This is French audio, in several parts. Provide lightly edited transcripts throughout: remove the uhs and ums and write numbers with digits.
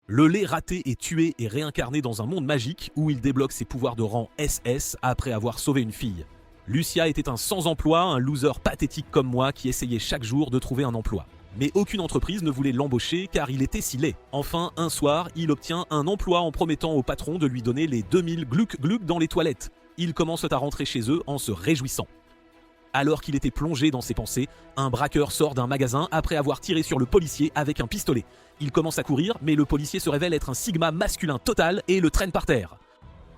Le lait raté est tué et réincarné dans un monde magique où il débloque ses pouvoirs de rang SS après avoir sauvé une fille. Lucia était un sans-emploi, un loser pathétique comme moi qui essayait chaque jour de trouver un emploi. Mais aucune entreprise ne voulait l'embaucher car il était si laid. Enfin, un soir, il obtient un emploi en promettant au patron de lui donner les 2000 gluck dans les toilettes. Ils commencent à rentrer chez eux en se réjouissant. Alors qu'il était plongé dans ses pensées, un braqueur sort d'un magasin après avoir tiré sur le policier avec un pistolet. Il commence à courir, mais le policier se révèle être un sigma masculin total et le traîne par terre.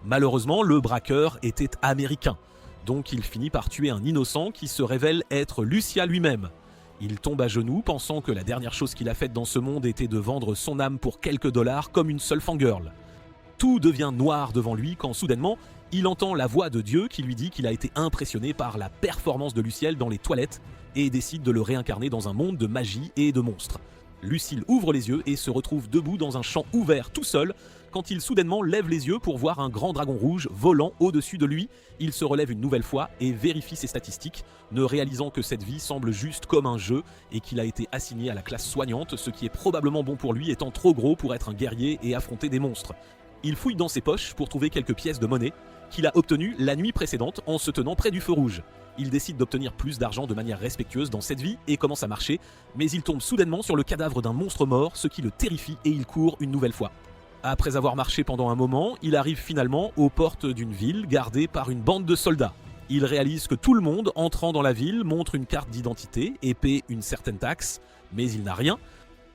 Malheureusement, le braqueur était américain, donc il finit par tuer un innocent qui se révèle être Lucia lui-même. Il tombe à genoux, pensant que la dernière chose qu'il a faite dans ce monde était de vendre son âme pour quelques dollars comme une seule fangirl. Tout devient noir devant lui quand soudainement, il entend la voix de Dieu qui lui dit qu'il a été impressionné par la performance de Luciel dans les toilettes et décide de le réincarner dans un monde de magie et de monstres. Lucille ouvre les yeux et se retrouve debout dans un champ ouvert tout seul quand il soudainement lève les yeux pour voir un grand dragon rouge volant au-dessus de lui. Il se relève une nouvelle fois et vérifie ses statistiques, ne réalisant que cette vie semble juste comme un jeu et qu'il a été assigné à la classe soignante, ce qui est probablement bon pour lui étant trop gros pour être un guerrier et affronter des monstres. Il fouille dans ses poches pour trouver quelques pièces de monnaie qu'il a obtenues la nuit précédente en se tenant près du feu rouge. Il décide d'obtenir plus d'argent de manière respectueuse dans cette vie et commence à marcher, mais il tombe soudainement sur le cadavre d'un monstre mort, ce qui le terrifie et il court une nouvelle fois. Après avoir marché pendant un moment, il arrive finalement aux portes d'une ville gardée par une bande de soldats. Il réalise que tout le monde entrant dans la ville montre une carte d'identité et paie une certaine taxe, mais il n'a rien.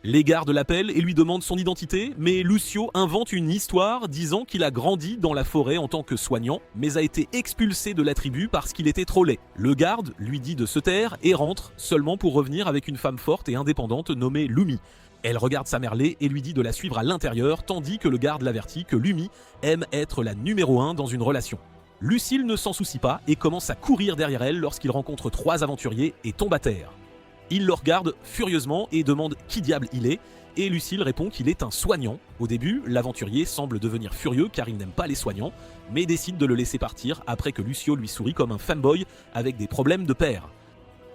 Les gardes l'appellent et lui demandent son identité, mais Lucio invente une histoire disant qu'il a grandi dans la forêt en tant que soignant, mais a été expulsé de la tribu parce qu'il était trop laid. Le garde lui dit de se taire et rentre, seulement pour revenir avec une femme forte et indépendante nommée Lumi. Elle regarde sa mère laid et lui dit de la suivre à l'intérieur, tandis que le garde l'avertit que Lumi aime être la numéro 1 dans une relation. Lucille ne s'en soucie pas et commence à courir derrière elle lorsqu'il rencontre 3 aventuriers et tombe à terre. Il le regarde furieusement et demande qui diable il est, et Lucille répond qu'il est un soignant. Au début, l'aventurier semble devenir furieux car il n'aime pas les soignants, mais décide de le laisser partir après que Lucio lui sourit comme un fanboy avec des problèmes de père.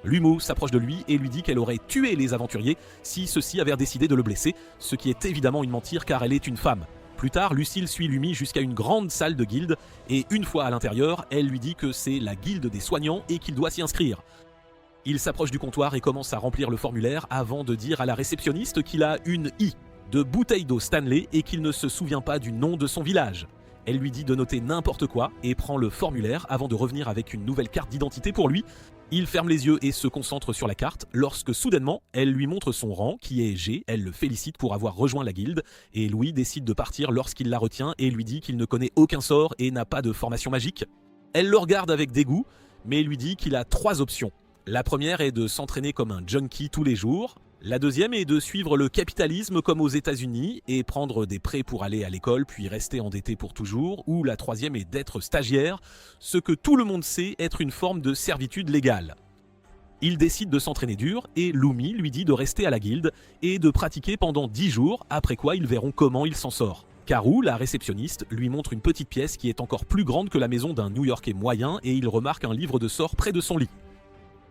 Lumo s'approche de lui et lui dit qu'elle aurait tué les aventuriers si ceux-ci avaient décidé de le blesser, ce qui est évidemment une mentir car elle est une femme. Plus tard, Lucille suit Lumi jusqu'à une grande salle de guilde et une fois à l'intérieur, elle lui dit que c'est la guilde des soignants et qu'il doit s'y inscrire. Il s'approche du comptoir et commence à remplir le formulaire avant de dire à la réceptionniste qu'il a une I de bouteille d'eau Stanley et qu'il ne se souvient pas du nom de son village. Elle lui dit de noter n'importe quoi et prend le formulaire avant de revenir avec une nouvelle carte d'identité pour lui. Il ferme les yeux et se concentre sur la carte lorsque soudainement elle lui montre son rang qui est G, elle le félicite pour avoir rejoint la guilde et Louis décide de partir lorsqu'il la retient et lui dit qu'il ne connaît aucun sort et n'a pas de formation magique. Elle le regarde avec dégoût mais lui dit qu'il a 3 options. La première est de s'entraîner comme un junkie tous les jours. La deuxième est de suivre le capitalisme comme aux États-Unis et prendre des prêts pour aller à l'école puis rester endetté pour toujours. Ou la troisième est d'être stagiaire, ce que tout le monde sait être une forme de servitude légale. Il décide de s'entraîner dur et Lumi lui dit de rester à la guilde et de pratiquer pendant 10 jours, après quoi ils verront comment il s'en sort. Karou, la réceptionniste, lui montre une petite pièce qui est encore plus grande que la maison d'un New-Yorkais moyen et il remarque un livre de sorts près de son lit.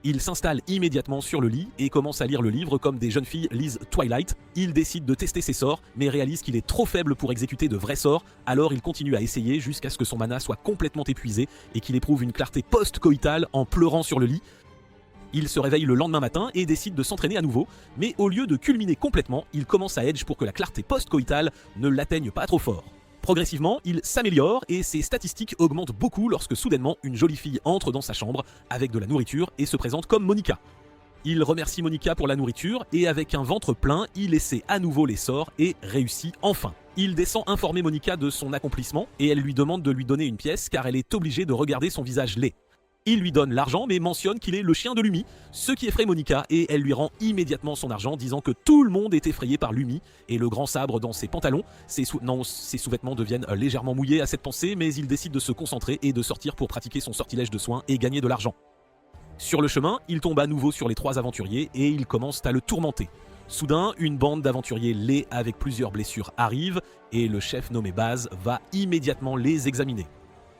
Il s'installe immédiatement sur le lit et commence à lire le livre comme des jeunes filles lisent Twilight. Il décide de tester ses sorts, mais réalise qu'il est trop faible pour exécuter de vrais sorts, alors il continue à essayer jusqu'à ce que son mana soit complètement épuisé et qu'il éprouve une clarté post-coïtale en pleurant sur le lit. Il se réveille le lendemain matin et décide de s'entraîner à nouveau, mais au lieu de culminer complètement, il commence à edge pour que la clarté post-coïtale ne l'atteigne pas trop fort. Progressivement, il s'améliore et ses statistiques augmentent beaucoup lorsque soudainement une jolie fille entre dans sa chambre avec de la nourriture et se présente comme Monica. Il remercie Monica pour la nourriture et avec un ventre plein, il essaie à nouveau les sorts et réussit enfin. Il descend informer Monica de son accomplissement et elle lui demande de lui donner une pièce car elle est obligée de regarder son visage laid. Il lui donne l'argent mais mentionne qu'il est le chien de Lumi, ce qui effraie Monica et elle lui rend immédiatement son argent disant que tout le monde est effrayé par Lumi et le grand sabre dans ses pantalons. Ses sous-vêtements deviennent légèrement mouillés à cette pensée mais il décide de se concentrer et de sortir pour pratiquer son sortilège de soins et gagner de l'argent. Sur le chemin, il tombe à nouveau sur les 3 aventuriers et ils commencent à le tourmenter. Soudain, une bande d'aventuriers laids avec plusieurs blessures arrive et le chef nommé Baz va immédiatement les examiner.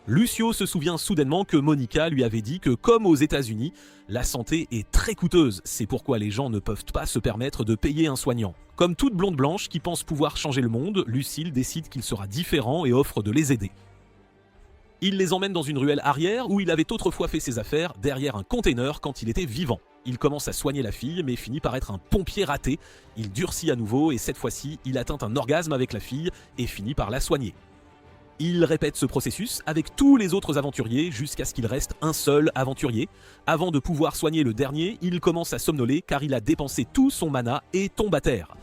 Lucio se souvient soudainement que Monica lui avait dit que, comme aux États-Unis, la santé est très coûteuse, c'est pourquoi les gens ne peuvent pas se permettre de payer un soignant. Comme toute blonde blanche qui pense pouvoir changer le monde, Lucille décide qu'il sera différent et offre de les aider. Il les emmène dans une ruelle arrière où il avait autrefois fait ses affaires derrière un container quand il était vivant. Il commence à soigner la fille mais finit par être un pompier raté. Il durcit à nouveau et cette fois-ci, il atteint un orgasme avec la fille et finit par la soigner. Il répète ce processus avec tous les autres aventuriers jusqu'à ce qu'il reste un seul aventurier. Avant de pouvoir soigner le dernier, il commence à somnoler car il a dépensé tout son mana et tombe à terre.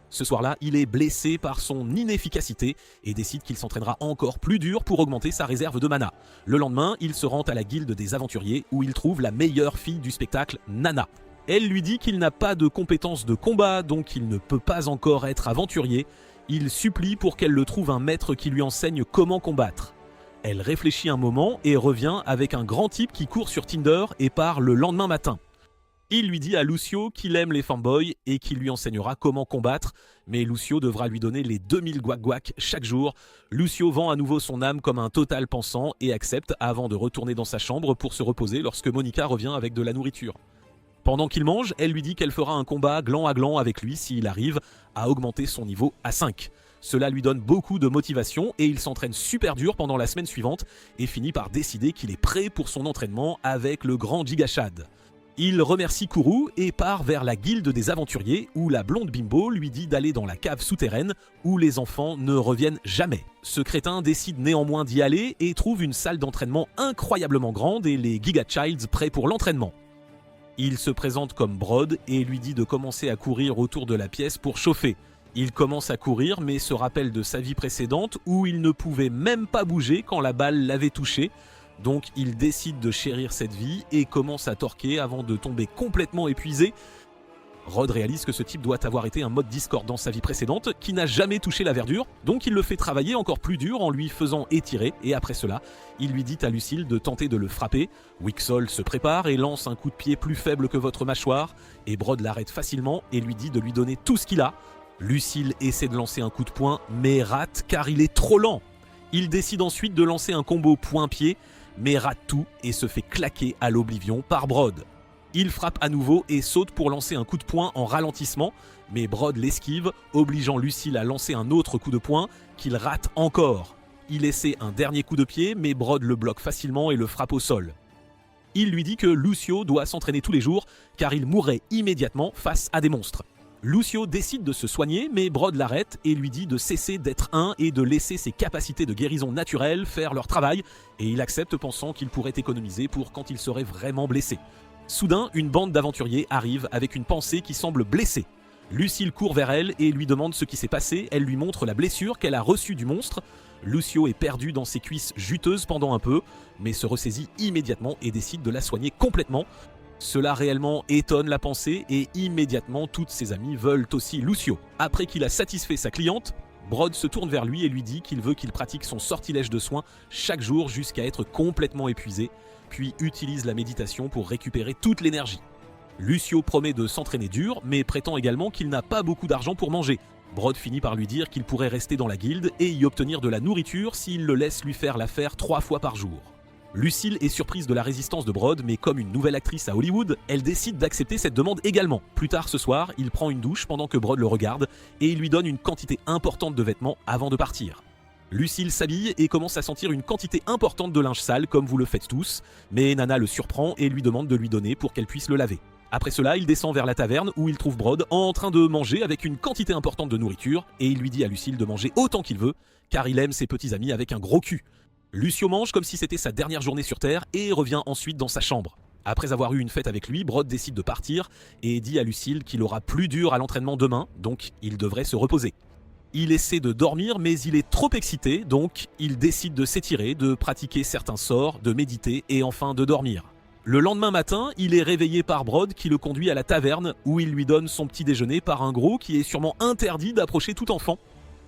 Ce soir-là, il est blessé par son inefficacité et décide qu'il s'entraînera encore plus dur pour augmenter sa réserve de mana. Le lendemain, il se rend à la guilde des aventuriers où il trouve la meilleure fille du spectacle, Nana. Elle lui dit qu'il n'a pas de compétences de combat, donc il ne peut pas encore être aventurier. Il supplie pour qu'elle le trouve un maître qui lui enseigne comment combattre. Elle réfléchit un moment et revient avec un grand type qui court sur Tinder et part le lendemain matin. Il lui dit à Lucio qu'il aime les fanboys et qu'il lui enseignera comment combattre, mais Lucio devra lui donner les 2000 guac-guac chaque jour. Lucio vend à nouveau son âme comme un total pensant et accepte avant de retourner dans sa chambre pour se reposer lorsque Monica revient avec de la nourriture. Pendant qu'il mange, elle lui dit qu'elle fera un combat gland à gland avec lui s'il arrive à augmenter son niveau à 5. Cela lui donne beaucoup de motivation et il s'entraîne super dur pendant la semaine suivante et finit par décider qu'il est prêt pour son entraînement avec le grand Gigachad. Il remercie Kuru et part vers la guilde des aventuriers où la blonde bimbo lui dit d'aller dans la cave souterraine où les enfants ne reviennent jamais. Ce crétin décide néanmoins d'y aller et trouve une salle d'entraînement incroyablement grande et les Gigachilds prêts pour l'entraînement. Il se présente comme Brod et lui dit de commencer à courir autour de la pièce pour chauffer. Il commence à courir mais se rappelle de sa vie précédente où il ne pouvait même pas bouger quand la balle l'avait touché. Donc il décide de chérir cette vie et commence à torquer avant de tomber complètement épuisé. Rod réalise que ce type doit avoir été un mode Discord dans sa vie précédente qui n'a jamais touché la verdure, donc il le fait travailler encore plus dur en lui faisant étirer et après cela, il lui dit à Lucille de tenter de le frapper. Wixol se prépare et lance un coup de pied plus faible que votre mâchoire et Brod l'arrête facilement et lui dit de lui donner tout ce qu'il a. Lucille essaie de lancer un coup de poing mais rate car il est trop lent. Il décide ensuite de lancer un combo poing-pied mais rate tout et se fait claquer à l'oblivion par Brod. Il frappe à nouveau et saute pour lancer un coup de poing en ralentissement, mais Brod l'esquive, obligeant Lucille à lancer un autre coup de poing qu'il rate encore. Il essaie un dernier coup de pied, mais Brod le bloque facilement et le frappe au sol. Il lui dit que Lucio doit s'entraîner tous les jours car il mourrait immédiatement face à des monstres. Lucio décide de se soigner, mais Brod l'arrête et lui dit de cesser d'être un et de laisser ses capacités de guérison naturelle faire leur travail, et il accepte pensant qu'il pourrait économiser pour quand il serait vraiment blessé. Soudain, une bande d'aventuriers arrive avec une pensée qui semble blessée. Lucille court vers elle et lui demande ce qui s'est passé, elle lui montre la blessure qu'elle a reçue du monstre. Lucio est perdu dans ses cuisses juteuses pendant un peu, mais se ressaisit immédiatement et décide de la soigner complètement. Cela réellement étonne la pensée et immédiatement toutes ses amies veulent aussi Lucio. Après qu'il a satisfait sa cliente, Brod se tourne vers lui et lui dit qu'il veut qu'il pratique son sortilège de soins chaque jour jusqu'à être complètement épuisé, puis utilise la méditation pour récupérer toute l'énergie. Lucio promet de s'entraîner dur, mais prétend également qu'il n'a pas beaucoup d'argent pour manger. Brod finit par lui dire qu'il pourrait rester dans la guilde et y obtenir de la nourriture s'il le laisse lui faire l'affaire 3 fois par jour. Lucille est surprise de la résistance de Brod, mais comme une nouvelle actrice à Hollywood, elle décide d'accepter cette demande également. Plus tard ce soir, il prend une douche pendant que Brod le regarde et il lui donne une quantité importante de vêtements avant de partir. Lucille s'habille et commence à sentir une quantité importante de linge sale comme vous le faites tous, mais Nana le surprend et lui demande de lui donner pour qu'elle puisse le laver. Après cela, il descend vers la taverne où il trouve Brod en train de manger avec une quantité importante de nourriture et il lui dit à Lucille de manger autant qu'il veut car il aime ses petits amis avec un gros cul. Lucio mange comme si c'était sa dernière journée sur Terre et revient ensuite dans sa chambre. Après avoir eu une fête avec lui, Brod décide de partir et dit à Lucille qu'il aura plus dur à l'entraînement demain, donc il devrait se reposer. Il essaie de dormir mais il est trop excité, donc il décide de s'étirer, de pratiquer certains sorts, de méditer et enfin de dormir. Le lendemain matin, il est réveillé par Brod qui le conduit à la taverne où il lui donne son petit déjeuner par un gros qui est sûrement interdit d'approcher tout enfant.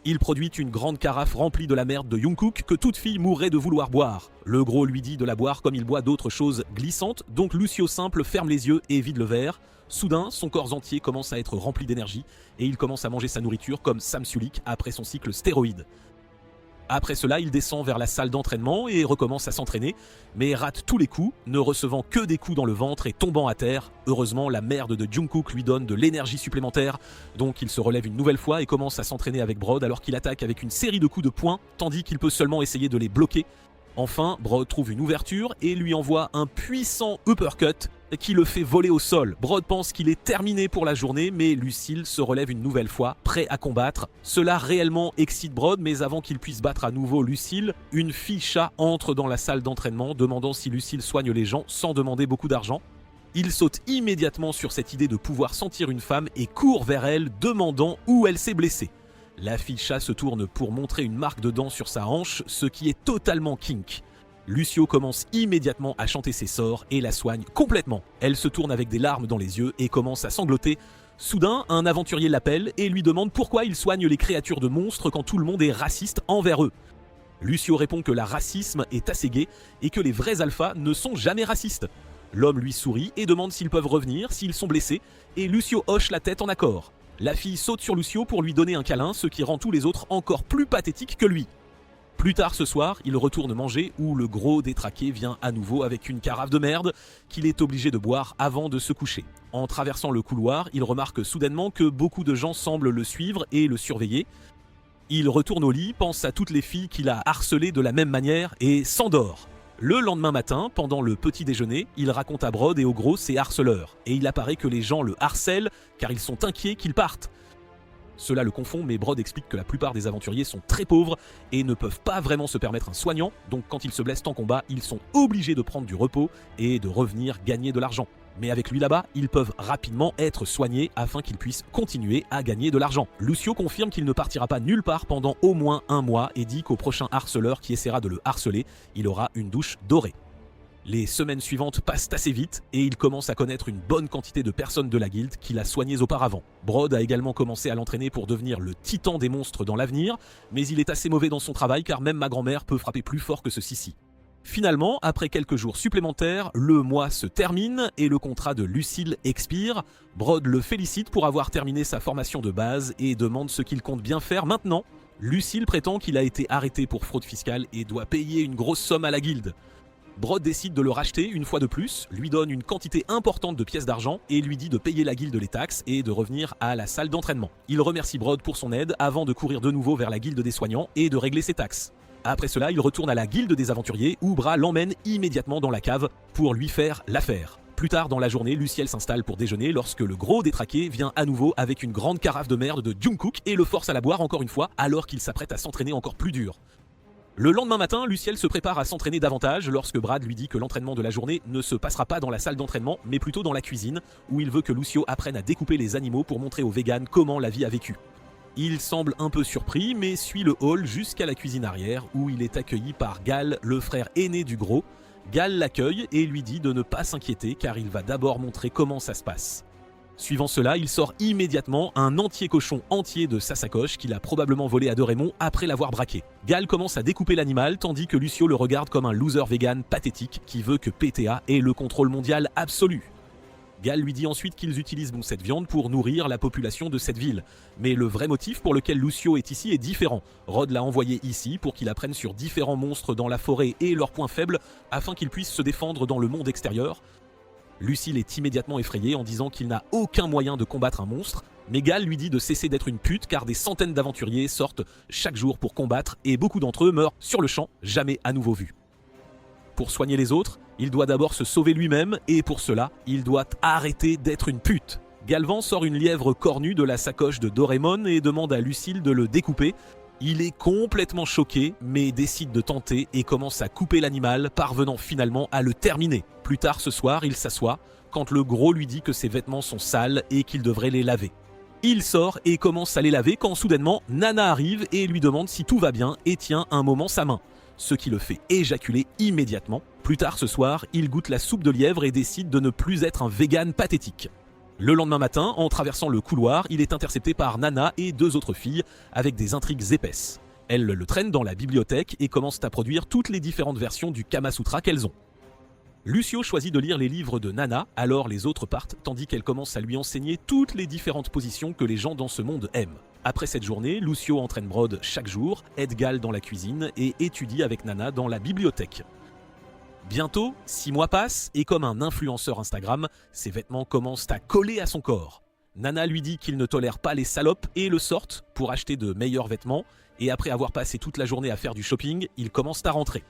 Il produit une grande carafe remplie de la merde de Jungkook que toute fille mourrait de vouloir boire. Le gros lui dit de la boire comme il boit d'autres choses glissantes, donc Lucio simple ferme les yeux et vide le verre. Soudain, son corps entier commence à être rempli d'énergie et il commence à manger sa nourriture comme Sam Sulek après son cycle stéroïde. Après cela, il descend vers la salle d'entraînement et recommence à s'entraîner, mais rate tous les coups, ne recevant que des coups dans le ventre et tombant à terre. Heureusement, la merde de Jungkook lui donne de l'énergie supplémentaire, donc il se relève une nouvelle fois et commence à s'entraîner avec Brod alors qu'il attaque avec une série de coups de poing, tandis qu'il peut seulement essayer de les bloquer. Enfin, Brod trouve une ouverture et lui envoie un puissant uppercut qui le fait voler au sol. Brod pense qu'il est terminé pour la journée, mais Lucille se relève une nouvelle fois, prêt à combattre. Cela réellement excite Brod, mais avant qu'il puisse battre à nouveau Lucille, une fille chat entre dans la salle d'entraînement, demandant si Lucille soigne les gens sans demander beaucoup d'argent. Il saute immédiatement sur cette idée de pouvoir sentir une femme et court vers elle, demandant où elle s'est blessée. La fille chat se tourne pour montrer une marque de dents sur sa hanche, ce qui est totalement kink. Lucio commence immédiatement à chanter ses sorts et la soigne complètement. Elle se tourne avec des larmes dans les yeux et commence à sangloter. Soudain, un aventurier l'appelle et lui demande pourquoi il soigne les créatures de monstres quand tout le monde est raciste envers eux. Lucio répond que le racisme est assez gay et que les vrais alphas ne sont jamais racistes. L'homme lui sourit et demande s'ils peuvent revenir, s'ils sont blessés, et Lucio hoche la tête en accord. La fille saute sur Lucio pour lui donner un câlin, ce qui rend tous les autres encore plus pathétiques que lui. Plus tard ce soir, il retourne manger où le gros détraqué vient à nouveau avec une carafe de merde qu'il est obligé de boire avant de se coucher. En traversant le couloir, il remarque soudainement que beaucoup de gens semblent le suivre et le surveiller. Il retourne au lit, pense à toutes les filles qu'il a harcelées de la même manière et s'endort. Le lendemain matin, pendant le petit déjeuner, il raconte à Brod et au gros ses harceleurs, et il apparaît que les gens le harcèlent car ils sont inquiets qu'il parte. Cela le confond, mais Brod explique que la plupart des aventuriers sont très pauvres et ne peuvent pas vraiment se permettre un soignant, donc quand ils se blessent en combat, ils sont obligés de prendre du repos et de revenir gagner de l'argent. Mais avec lui là-bas, ils peuvent rapidement être soignés afin qu'ils puissent continuer à gagner de l'argent. Lucio confirme qu'il ne partira pas nulle part pendant au moins un mois et dit qu'au prochain harceleur qui essaiera de le harceler, il aura une douche dorée. Les semaines suivantes passent assez vite et il commence à connaître une bonne quantité de personnes de la guilde qu'il a soignées auparavant. Brod a également commencé à l'entraîner pour devenir le titan des monstres dans l'avenir, mais il est assez mauvais dans son travail car même ma grand-mère peut frapper plus fort que ceci. Finalement, après quelques jours supplémentaires, le mois se termine et le contrat de Lucille expire. Brod le félicite pour avoir terminé sa formation de base et demande ce qu'il compte bien faire maintenant. Lucille prétend qu'il a été arrêté pour fraude fiscale et doit payer une grosse somme à la guilde. Brod décide de le racheter une fois de plus, lui donne une quantité importante de pièces d'argent et lui dit de payer la guilde les taxes et de revenir à la salle d'entraînement. Il remercie Brod pour son aide avant de courir de nouveau vers la guilde des soignants et de régler ses taxes. Après cela, il retourne à la guilde des aventuriers où Bra l'emmène immédiatement dans la cave pour lui faire l'affaire. Plus tard dans la journée, Luciel s'installe pour déjeuner lorsque le gros détraqué vient à nouveau avec une grande carafe de merde de Jungkook et le force à la boire encore une fois alors qu'il s'apprête à s'entraîner encore plus dur. Le lendemain matin, Luciel se prépare à s'entraîner davantage lorsque Brad lui dit que l'entraînement de la journée ne se passera pas dans la salle d'entraînement mais plutôt dans la cuisine où il veut que Lucio apprenne à découper les animaux pour montrer aux véganes comment la vie a vécu. Il semble un peu surpris mais suit le hall jusqu'à la cuisine arrière où il est accueilli par Gal, le frère aîné du gros. Gal l'accueille et lui dit de ne pas s'inquiéter car il va d'abord montrer comment ça se passe. Suivant cela, il sort immédiatement un entier cochon entier de sa sacoche qu'il a probablement volé à Doraemon après l'avoir braqué. Gal commence à découper l'animal tandis que Lucio le regarde comme un loser vegan pathétique qui veut que PTA ait le contrôle mondial absolu. Gal lui dit ensuite qu'ils utilisent cette viande pour nourrir la population de cette ville. Mais le vrai motif pour lequel Lucio est ici est différent. Rod l'a envoyé ici pour qu'il apprenne sur différents monstres dans la forêt et leurs points faibles afin qu'il puisse se défendre dans le monde extérieur. Lucille est immédiatement effrayée en disant qu'il n'a aucun moyen de combattre un monstre, mais Gal lui dit de cesser d'être une pute car des centaines d'aventuriers sortent chaque jour pour combattre et beaucoup d'entre eux meurent sur le champ, jamais à nouveau vus. Pour soigner les autres, il doit d'abord se sauver lui-même et pour cela, il doit arrêter d'être une pute. Galvan sort une lièvre cornue de la sacoche de Doraemon et demande à Lucille de le découper. Il est complètement choqué, mais décide de tenter et commence à couper l'animal, parvenant finalement à le terminer. Plus tard ce soir, il s'assoit, quand le gros lui dit que ses vêtements sont sales et qu'il devrait les laver. Il sort et commence à les laver quand soudainement, Nana arrive et lui demande si tout va bien et tient un moment sa main, ce qui le fait éjaculer immédiatement. Plus tard ce soir, il goûte la soupe de lièvre et décide de ne plus être un vegan pathétique. Le lendemain matin, en traversant le couloir, il est intercepté par Nana et deux autres filles avec des intrigues épaisses. Elles le traînent dans la bibliothèque et commencent à produire toutes les différentes versions du Kama Sutra qu'elles ont. Lucio choisit de lire les livres de Nana, alors les autres partent, tandis qu'elle commence à lui enseigner toutes les différentes positions que les gens dans ce monde aiment. Après cette journée, Lucio entraîne Brod chaque jour, aide Gal dans la cuisine et étudie avec Nana dans la bibliothèque. Bientôt, 6 mois passent et comme un influenceur Instagram, ses vêtements commencent à coller à son corps. Nana lui dit qu'il ne tolère pas les salopes et le sortent pour acheter de meilleurs vêtements et après avoir passé toute la journée à faire du shopping, ils commencent à rentrer.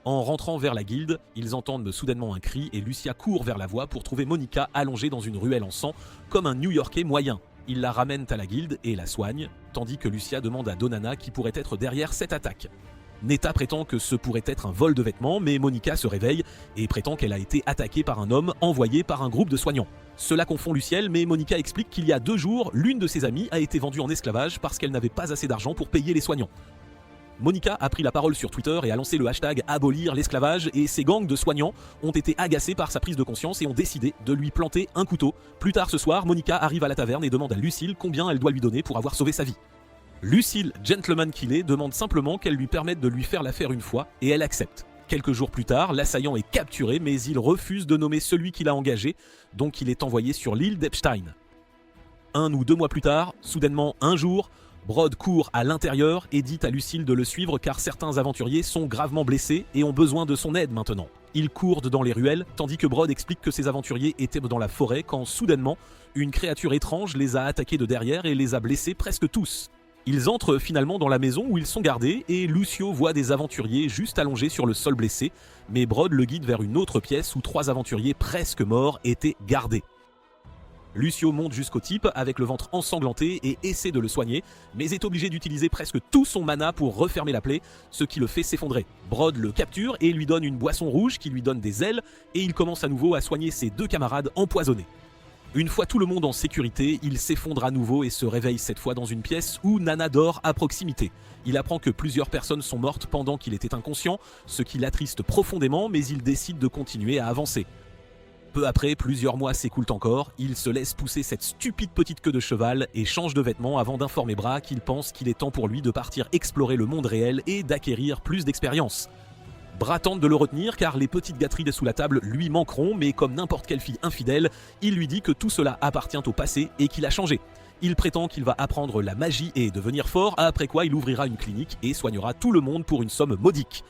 En rentrant vers la guilde, ils entendent soudainement un cri et Lucia court vers la voie pour trouver Monica allongée dans une ruelle en sang comme un New-Yorkais moyen. Ils la ramènent à la guilde et la soignent, tandis que Lucia demande à Donana qui pourrait être derrière cette attaque. Netta prétend que ce pourrait être un vol de vêtements, mais Monica se réveille et prétend qu'elle a été attaquée par un homme envoyé par un groupe de soignants. Cela confond Luciel, mais Monica explique qu'il y a 2 jours, l'une de ses amies a été vendue en esclavage parce qu'elle n'avait pas assez d'argent pour payer les soignants. Monica a pris la parole sur Twitter et a lancé le hashtag abolir l'esclavage et ses gangs de soignants ont été agacés par sa prise de conscience et ont décidé de lui planter un couteau. Plus tard ce soir, Monica arrive à la taverne et demande à Lucille combien elle doit lui donner pour avoir sauvé sa vie. Lucille, gentleman qu'il est, demande simplement qu'elle lui permette de lui faire l'affaire une fois et elle accepte. Quelques jours plus tard, l'assaillant est capturé mais il refuse de nommer celui qui l'a engagé, donc il est envoyé sur l'île d'Epstein. 1 ou 2 mois plus tard, soudainement un jour, Brod court à l'intérieur et dit à Lucille de le suivre car certains aventuriers sont gravement blessés et ont besoin de son aide maintenant. Ils courent dans les ruelles, tandis que Brod explique que ces aventuriers étaient dans la forêt quand soudainement, une créature étrange les a attaqués de derrière et les a blessés presque tous. Ils entrent finalement dans la maison où ils sont gardés et Lucio voit des aventuriers juste allongés sur le sol blessés, mais Brod le guide vers une autre pièce où 3 aventuriers presque morts étaient gardés. Lucio monte jusqu'au type avec le ventre ensanglanté et essaie de le soigner, mais est obligé d'utiliser presque tout son mana pour refermer la plaie, ce qui le fait s'effondrer. Brod le capture et lui donne une boisson rouge qui lui donne des ailes et il commence à nouveau à soigner ses 2 camarades empoisonnés. Une fois tout le monde en sécurité, il s'effondre à nouveau et se réveille cette fois dans une pièce où Nana dort à proximité. Il apprend que plusieurs personnes sont mortes pendant qu'il était inconscient, ce qui l'attriste profondément, mais il décide de continuer à avancer. Peu après, plusieurs mois s'écoulent encore, il se laisse pousser cette stupide petite queue de cheval et change de vêtements avant d'informer Bra qu'il pense qu'il est temps pour lui de partir explorer le monde réel et d'acquérir plus d'expérience. Bra tente de le retenir car les petites gâteries sous la table lui manqueront, mais comme n'importe quelle fille infidèle, il lui dit que tout cela appartient au passé et qu'il a changé. Il prétend qu'il va apprendre la magie et devenir fort, après quoi il ouvrira une clinique et soignera tout le monde pour une somme modique.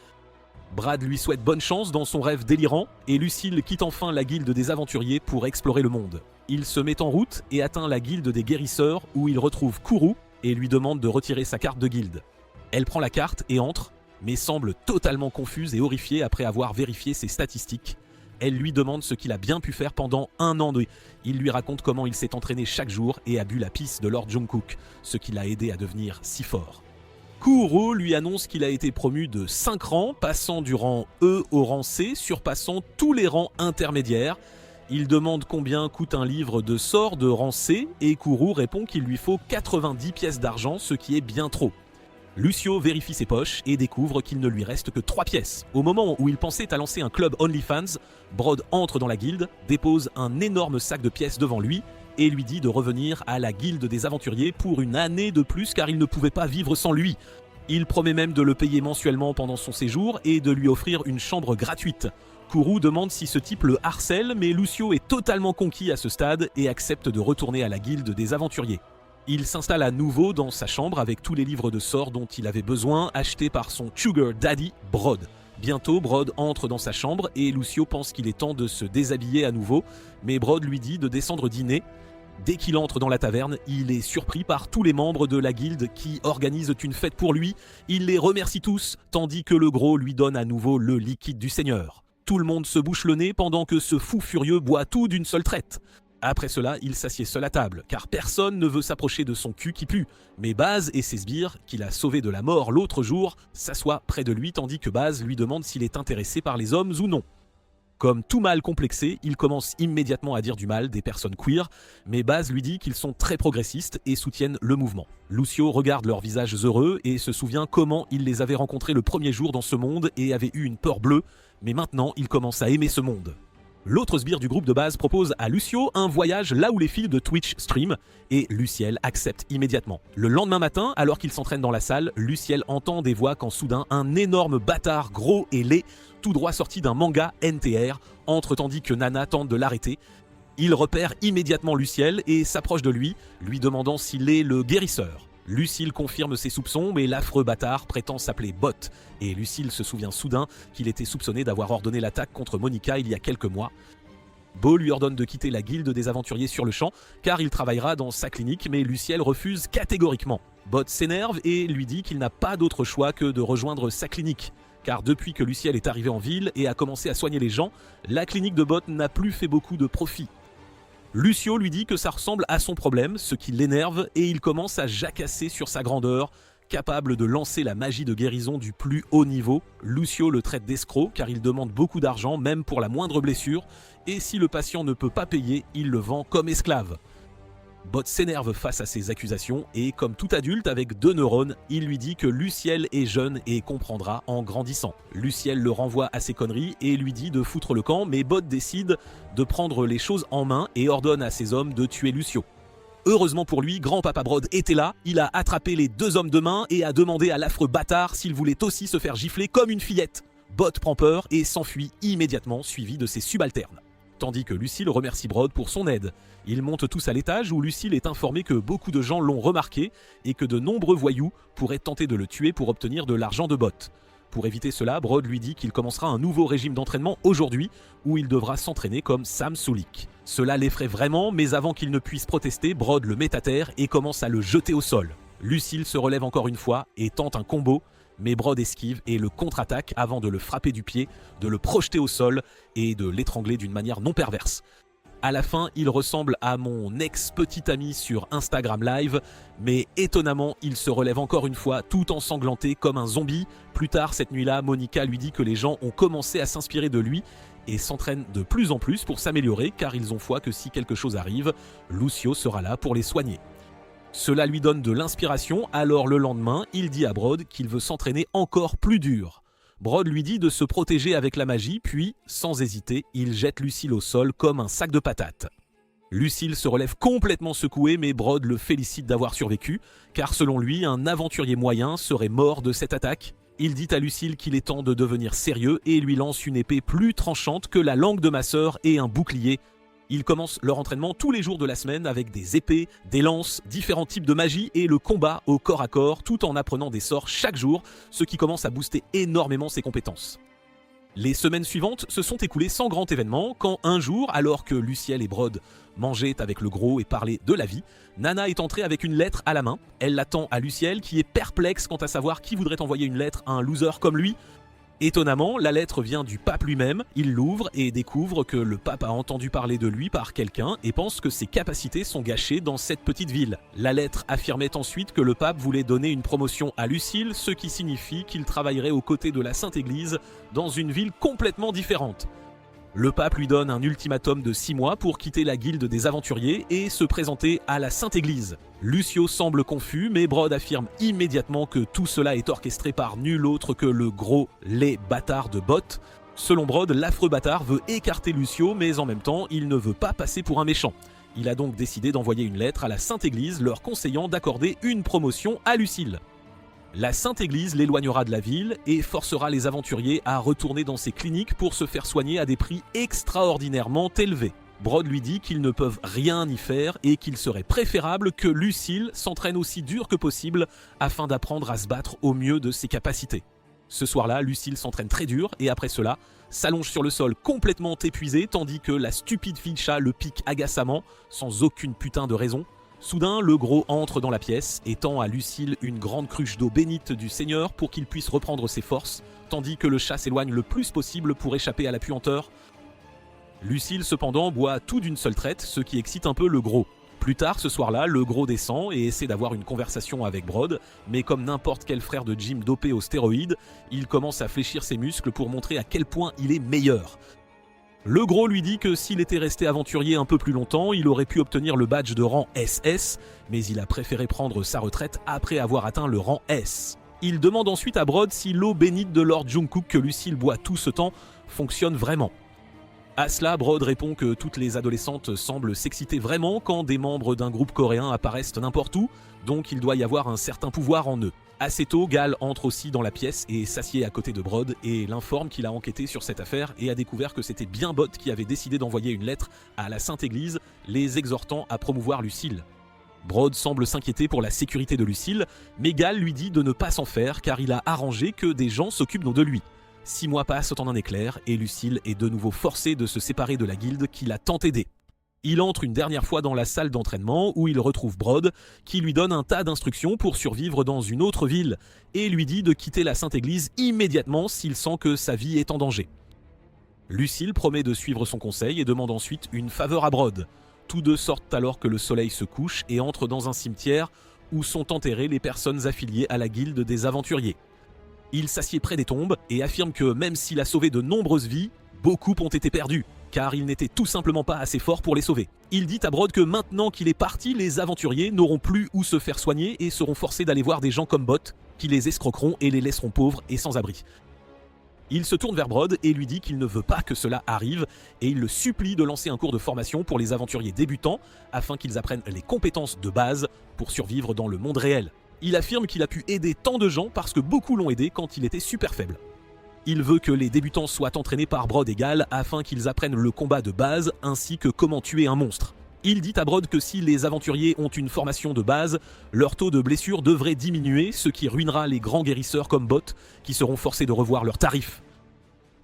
Brad lui souhaite bonne chance dans son rêve délirant et Lucille quitte enfin la guilde des aventuriers pour explorer le monde. Il se met en route et atteint la guilde des guérisseurs où il retrouve Kourou et lui demande de retirer sa carte de guilde. Elle prend la carte et entre, mais semble totalement confuse et horrifiée après avoir vérifié ses statistiques. Elle lui demande ce qu'il a bien pu faire pendant 1 an. Il lui raconte comment il s'est entraîné chaque jour et a bu la pisse de Lord Jungkook, ce qui l'a aidé à devenir si fort. Kourou lui annonce qu'il a été promu de 5 rangs, passant du rang E au rang C, surpassant tous les rangs intermédiaires. Il demande combien coûte un livre de sorts de rang C et Kourou répond qu'il lui faut 90 pièces d'argent, ce qui est bien trop. Lucio vérifie ses poches et découvre qu'il ne lui reste que 3 pièces. Au moment où il pensait à lancer un club OnlyFans, Brod entre dans la guilde, dépose un énorme sac de pièces devant lui et lui dit de revenir à la guilde des aventuriers pour une année de plus car il ne pouvait pas vivre sans lui. Il promet même de le payer mensuellement pendant son séjour et de lui offrir une chambre gratuite. Kourou demande si ce type le harcèle, mais Lucio est totalement conquis à ce stade et accepte de retourner à la guilde des aventuriers. Il s'installe à nouveau dans sa chambre avec tous les livres de sorts dont il avait besoin, achetés par son sugar daddy, Brod. Bientôt, Brod entre dans sa chambre et Lucio pense qu'il est temps de se déshabiller à nouveau, mais Brod lui dit de descendre dîner. Dès qu'il entre dans la taverne, il est surpris par tous les membres de la guilde qui organisent une fête pour lui. Il les remercie tous, tandis que le gros lui donne à nouveau le liquide du seigneur. Tout le monde se bouche le nez pendant que ce fou furieux boit tout d'une seule traite. Après cela, il s'assied seul à table, car personne ne veut s'approcher de son cul qui pue. Mais Baz et ses sbires, qu'il a sauvés de la mort l'autre jour, s'assoient près de lui tandis que Baz lui demande s'il est intéressé par les hommes ou non. Comme tout mâle complexé, il commence immédiatement à dire du mal des personnes queer, mais Baz lui dit qu'ils sont très progressistes et soutiennent le mouvement. Lucio regarde leurs visages heureux et se souvient comment il les avait rencontrés le premier jour dans ce monde et avait eu une peur bleue, mais maintenant il commence à aimer ce monde. L'autre sbire du groupe de base propose à Lucio un voyage là où les filles de Twitch stream, et Luciel accepte immédiatement. Le lendemain matin, alors qu'il s'entraîne dans la salle, Luciel entend des voix quand soudain un énorme bâtard gros et laid, tout droit sorti d'un manga NTR, entre tandis que Nana tente de l'arrêter. Il repère immédiatement Luciel et s'approche de lui demandant s'il est le guérisseur. Lucille confirme ses soupçons, mais l'affreux bâtard prétend s'appeler Bot, et Lucille se souvient soudain qu'il était soupçonné d'avoir ordonné l'attaque contre Monica il y a quelques mois. Beau lui ordonne de quitter la guilde des aventuriers sur le champ, car il travaillera dans sa clinique, mais Luciel refuse catégoriquement. Bot s'énerve et lui dit qu'il n'a pas d'autre choix que de rejoindre sa clinique, car depuis que Luciel est arrivé en ville et a commencé à soigner les gens, la clinique de Bot n'a plus fait beaucoup de profit. Lucio lui dit que ça ressemble à son problème, ce qui l'énerve, et il commence à jacasser sur sa grandeur. Capable de lancer la magie de guérison du plus haut niveau, Lucio le traite d'escroc car il demande beaucoup d'argent, même pour la moindre blessure, et si le patient ne peut pas payer, il le vend comme esclave. Bot s'énerve face à ces accusations et, comme tout adulte avec 2 neurones, il lui dit que Luciel est jeune et comprendra en grandissant. Luciel le renvoie à ses conneries et lui dit de foutre le camp, mais Bot décide de prendre les choses en main et ordonne à ses hommes de tuer Lucio. Heureusement pour lui, grand-papa Brod était là, il a attrapé les 2 hommes de main et a demandé à l'affreux bâtard s'il voulait aussi se faire gifler comme une fillette. Bot prend peur et s'enfuit immédiatement, suivi de ses subalternes. Tandis que Lucille remercie Brod pour son aide. Ils montent tous à l'étage où Lucille est informée que beaucoup de gens l'ont remarqué et que de nombreux voyous pourraient tenter de le tuer pour obtenir de l'argent de Bot. Pour éviter cela, Brod lui dit qu'il commencera un nouveau régime d'entraînement aujourd'hui où il devra s'entraîner comme Sam Sulik. Cela l'effraie vraiment, mais avant qu'il ne puisse protester, Brod le met à terre et commence à le jeter au sol. Lucille se relève encore une fois et tente un combo, mais Brod esquive et le contre-attaque avant de le frapper du pied, de le projeter au sol et de l'étrangler d'une manière non perverse. À la fin, il ressemble à mon ex-petit ami sur Instagram Live, mais étonnamment, il se relève encore une fois tout ensanglanté comme un zombie. Plus tard cette nuit-là, Monica lui dit que les gens ont commencé à s'inspirer de lui et s'entraînent de plus en plus pour s'améliorer car ils ont foi que si quelque chose arrive, Lucio sera là pour les soigner. Cela lui donne de l'inspiration, alors le lendemain, il dit à Brod qu'il veut s'entraîner encore plus dur. Brod lui dit de se protéger avec la magie, puis, sans hésiter, il jette Lucille au sol comme un sac de patates. Lucille se relève complètement secouée, mais Brod le félicite d'avoir survécu, car selon lui, un aventurier moyen serait mort de cette attaque. Il dit à Lucille qu'il est temps de devenir sérieux et lui lance une épée plus tranchante que la langue de ma sœur et un bouclier. Ils commencent leur entraînement tous les jours de la semaine avec des épées, des lances, différents types de magie et le combat au corps à corps tout en apprenant des sorts chaque jour, ce qui commence à booster énormément ses compétences. Les semaines suivantes se sont écoulées sans grand événement quand un jour, alors que Luciel et Brod mangeaient avec le gros et parlaient de la vie, Nana est entrée avec une lettre à la main. Elle l'attend à Luciel qui est perplexe quant à savoir qui voudrait envoyer une lettre à un loser comme lui. Étonnamment, la lettre vient du pape lui-même, il l'ouvre et découvre que le pape a entendu parler de lui par quelqu'un et pense que ses capacités sont gâchées dans cette petite ville. La lettre affirmait ensuite que le pape voulait donner une promotion à Lucille, ce qui signifie qu'il travaillerait aux côtés de la Sainte Église dans une ville complètement différente. Le pape lui donne un ultimatum de 6 mois pour quitter la guilde des aventuriers et se présenter à la Sainte Église. Lucio semble confus, mais Brod affirme immédiatement que tout cela est orchestré par nul autre que le gros laid bâtard de Bot. Selon Brod, l'affreux bâtard veut écarter Lucio, mais en même temps, il ne veut pas passer pour un méchant. Il a donc décidé d'envoyer une lettre à la Sainte Église leur conseillant d'accorder une promotion à Lucille. La Sainte Église l'éloignera de la ville et forcera les aventuriers à retourner dans ses cliniques pour se faire soigner à des prix extraordinairement élevés. Brod lui dit qu'ils ne peuvent rien y faire et qu'il serait préférable que Lucille s'entraîne aussi dur que possible afin d'apprendre à se battre au mieux de ses capacités. Ce soir-là, Lucille s'entraîne très dur et après cela, s'allonge sur le sol complètement épuisée tandis que la stupide fille chat le pique agacamment sans aucune putain de raison. Soudain, le gros entre dans la pièce et tend à Lucille une grande cruche d'eau bénite du Seigneur pour qu'il puisse reprendre ses forces, tandis que le chat s'éloigne le plus possible pour échapper à la puanteur. Lucille cependant boit tout d'une seule traite, ce qui excite un peu le gros. Plus tard ce soir-là, le gros descend et essaie d'avoir une conversation avec Brod, mais comme n'importe quel frère de Jim dopé aux stéroïdes, il commence à fléchir ses muscles pour montrer à quel point il est meilleur. Le gros lui dit que s'il était resté aventurier un peu plus longtemps, il aurait pu obtenir le badge de rang SS, mais il a préféré prendre sa retraite après avoir atteint le rang S. Il demande ensuite à Brod si l'eau bénite de Lord Jungkook que Lucille boit tout ce temps fonctionne vraiment. À cela, Brod répond que toutes les adolescentes semblent s'exciter vraiment quand des membres d'un groupe coréen apparaissent n'importe où, donc il doit y avoir un certain pouvoir en eux. Assez tôt, Gal entre aussi dans la pièce et s'assied à côté de Brod et l'informe qu'il a enquêté sur cette affaire et a découvert que c'était bien Bot qui avait décidé d'envoyer une lettre à la Sainte Église les exhortant à promouvoir Lucille. Brod semble s'inquiéter pour la sécurité de Lucille, mais Gal lui dit de ne pas s'en faire car il a arrangé que des gens s'occupent de lui. 6 mois passent en un éclair et Lucille est de nouveau forcée de se séparer de la guilde qui l'a tant aidé. Il entre une dernière fois dans la salle d'entraînement où il retrouve Brod qui lui donne un tas d'instructions pour survivre dans une autre ville et lui dit de quitter la Sainte Église immédiatement s'il sent que sa vie est en danger. Lucille promet de suivre son conseil et demande ensuite une faveur à Brod. Tous deux sortent alors que le soleil se couche et entrent dans un cimetière où sont enterrées les personnes affiliées à la guilde des aventuriers. Il s'assied près des tombes et affirme que même s'il a sauvé de nombreuses vies, beaucoup ont été perdus, car il n'était tout simplement pas assez fort pour les sauver. Il dit à Brod que maintenant qu'il est parti, les aventuriers n'auront plus où se faire soigner et seront forcés d'aller voir des gens comme Bot, qui les escroqueront et les laisseront pauvres et sans abri. Il se tourne vers Brod et lui dit qu'il ne veut pas que cela arrive et il le supplie de lancer un cours de formation pour les aventuriers débutants afin qu'ils apprennent les compétences de base pour survivre dans le monde réel. Il affirme qu'il a pu aider tant de gens parce que beaucoup l'ont aidé quand il était super faible. Il veut que les débutants soient entraînés par Brod et Gal afin qu'ils apprennent le combat de base ainsi que comment tuer un monstre. Il dit à Brod que si les aventuriers ont une formation de base, leur taux de blessure devrait diminuer, ce qui ruinera les grands guérisseurs comme Bot qui seront forcés de revoir leurs tarifs.